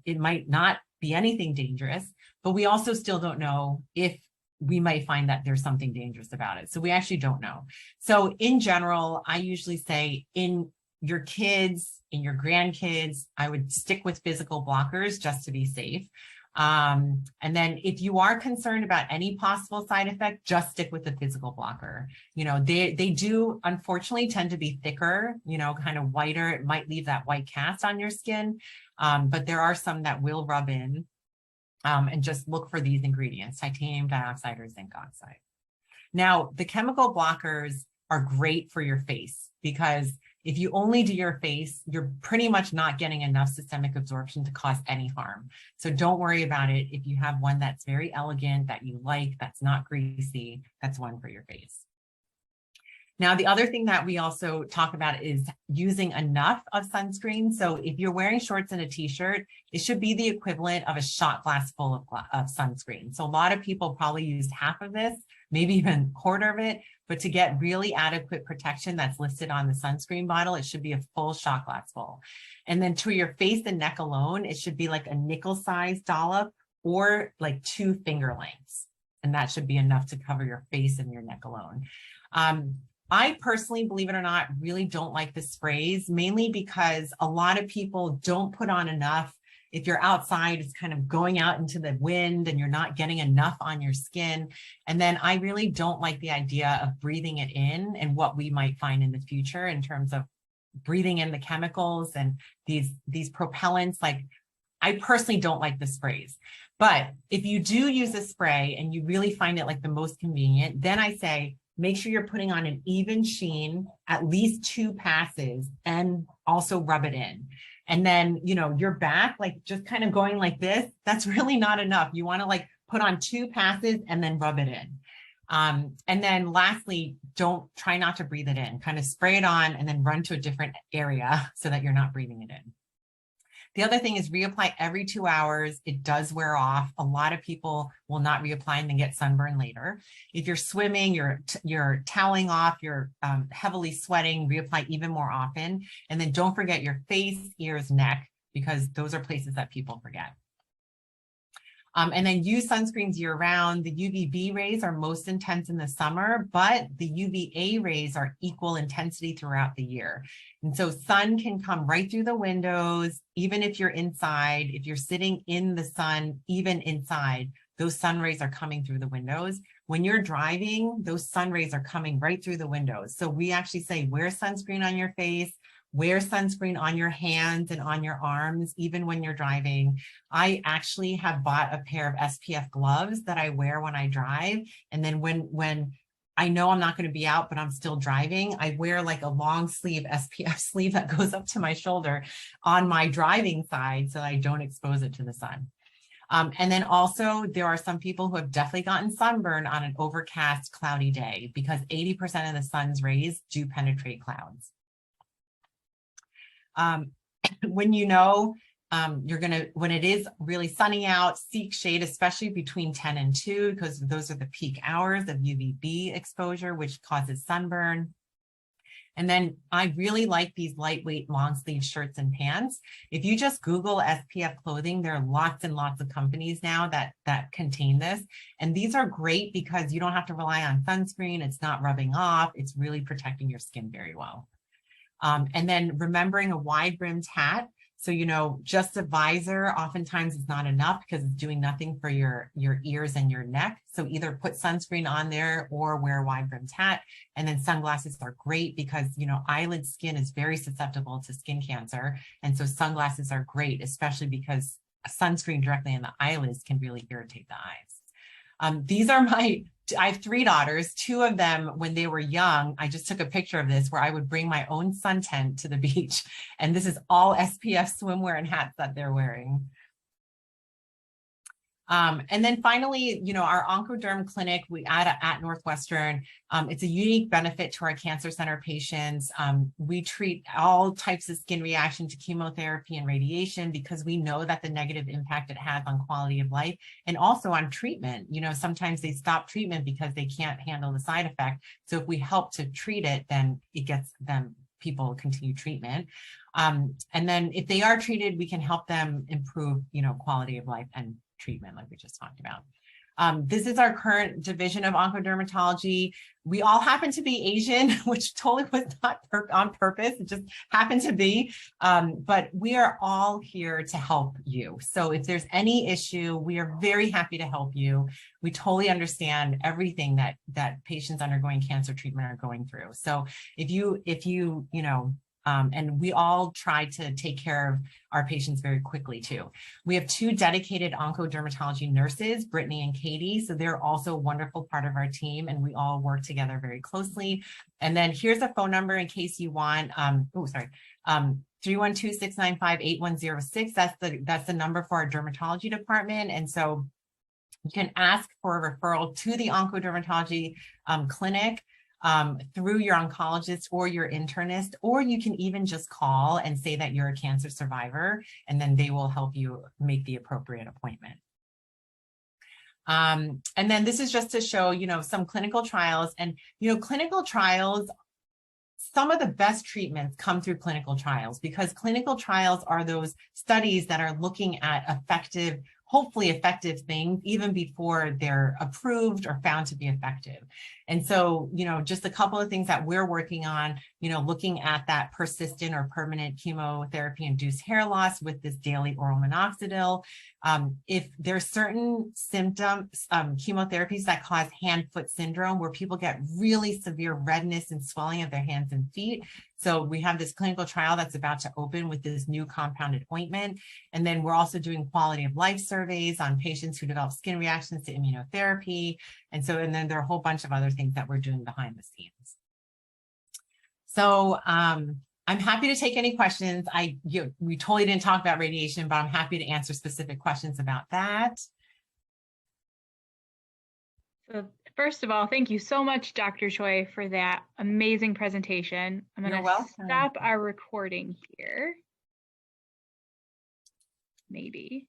it might not be anything dangerous, but we also still don't know if we might find that there's something dangerous about it. So we actually don't know. So in general, I usually say in your kids, in your grandkids, I would stick with physical blockers just to be safe. And then if you are concerned about any possible side effect, just stick with the physical blocker. They do unfortunately tend to be thicker, kind of whiter. It might leave that white cast on your skin. But there are some that will rub in. And just look for these ingredients, titanium dioxide or zinc oxide. Now, the chemical blockers are great for your face because if you only do your face, you're pretty much not getting enough systemic absorption to cause any harm. So don't worry about it. If you have one that's very elegant, that you like, that's not greasy, that's one for your face. Now, the other thing that we also talk about is using enough of sunscreen. So if you're wearing shorts and a t-shirt, it should be the equivalent of a shot glass full of sunscreen. So a lot of people probably use half of this, maybe even a quarter of it, but to get really adequate protection that's listed on the sunscreen bottle, it should be a full shot glass full. And then to your face and neck alone, it should be like a nickel-sized dollop or like 2 finger lengths. And that should be enough to cover your face and your neck alone. I personally, believe it or not, really don't like the sprays, mainly because a lot of people don't put on enough. If you're outside, it's kind of going out into the wind and you're not getting enough on your skin. And then I really don't like the idea of breathing it in and what we might find in the future in terms of breathing in the chemicals and these propellants. Like, I personally don't like the sprays. But if you do use a spray and you really find it like the most convenient, then I say, make sure you're putting on an even sheen, at least 2 passes, and also rub it in. And then, your back, like just kind of going like this, that's really not enough. You want to like put on 2 passes and then rub it in. And then lastly, try not to breathe it in, kind of spray it on and then run to a different area so that you're not breathing it in. The other thing is reapply every 2 hours. It does wear off. A lot of people will not reapply and then get sunburn later. If you're swimming, you're toweling off, you're heavily sweating, reapply even more often. And then don't forget your face, ears, neck, because those are places that people forget. And then use sunscreens year round. The UVB rays are most intense in the summer, but the UVA rays are equal intensity throughout the year. And so sun can come right through the windows, even if you're inside, if you're sitting in the sun, even inside, those sun rays are coming through the windows. When you're driving, those sun rays are coming right through the windows. So we actually say, wear sunscreen on your face, wear sunscreen on your hands and on your arms, even when you're driving. I actually have bought a pair of SPF gloves that I wear when I drive. And then when I know I'm not going to be out, but I'm still driving, I wear like a long sleeve SPF sleeve that goes up to my shoulder on my driving side so I don't expose it to the sun. And then also there are some people who have definitely gotten sunburn on an overcast, cloudy day because 80% of the sun's rays do penetrate clouds. When you know when it is really sunny out, seek shade, especially between 10 and 2, because those are the peak hours of UVB exposure, which causes sunburn. And then I really like these lightweight long sleeve shirts and pants. If you just Google SPF clothing, there are lots and lots of companies now that contain this. And these are great because you don't have to rely on sunscreen. It's not rubbing off. It's really protecting your skin very well. And then remembering a wide brimmed hat. So, just a visor oftentimes is not enough because it's doing nothing for your ears and your neck. So either put sunscreen on there or wear a wide brimmed hat. And then sunglasses are great because, eyelid skin is very susceptible to skin cancer. And so sunglasses are great, especially because sunscreen directly on the eyelids can really irritate the eyes. I have 3 daughters. 2 of them, when they were young, I just took a picture of this where I would bring my own sun tent to the beach. And this is all SPF swimwear and hats that they're wearing. And then finally, our Oncoderm clinic, we at Northwestern, it's a unique benefit to our cancer center patients. We treat all types of skin reaction to chemotherapy and radiation because we know that the negative impact it has on quality of life and also on treatment. Sometimes they stop treatment because they can't handle the side effect. So if we help to treat it, then it gets people continue treatment. And then if they are treated, we can help them improve, quality of life and treatment like we just talked about. This is our current division of oncodermatology. We all happen to be Asian, which totally was not on purpose. It just happened to be. But we are all here to help you. So if there's any issue, we are very happy to help you. We totally understand everything that patients undergoing cancer treatment are going through. So if you and we all try to take care of our patients very quickly too. We have 2 dedicated oncodermatology nurses, Brittany and Katie. So they're also a wonderful part of our team and we all work together very closely. And then here's a phone number in case you want, 312-695-8106. That's the number for our dermatology department. And so you can ask for a referral to the oncodermatology clinic through your oncologist or your internist, or you can even just call and say that you're a cancer survivor, and then they will help you make the appropriate appointment. And then this is just to show, some clinical trials and, clinical trials, some of the best treatments come through clinical trials because clinical trials are those studies that are looking at hopefully effective things even before they're approved or found to be effective. And so, just a couple of things that we're working on, looking at that persistent or permanent chemotherapy-induced hair loss with this daily oral minoxidil. If there's certain symptoms, chemotherapies that cause hand-foot syndrome where people get really severe redness and swelling of their hands and feet. So we have this clinical trial that's about to open with this new compounded ointment. And then we're also doing quality of life surveys on patients who develop skin reactions to immunotherapy. And then there are a whole bunch of other things that we're doing behind the scenes. So I'm happy to take any questions. We totally didn't talk about radiation, but I'm happy to answer specific questions about that. So first of all, thank you so much, Dr. Choi, for that amazing presentation. I'm going You're to welcome. stop our recording here. Maybe.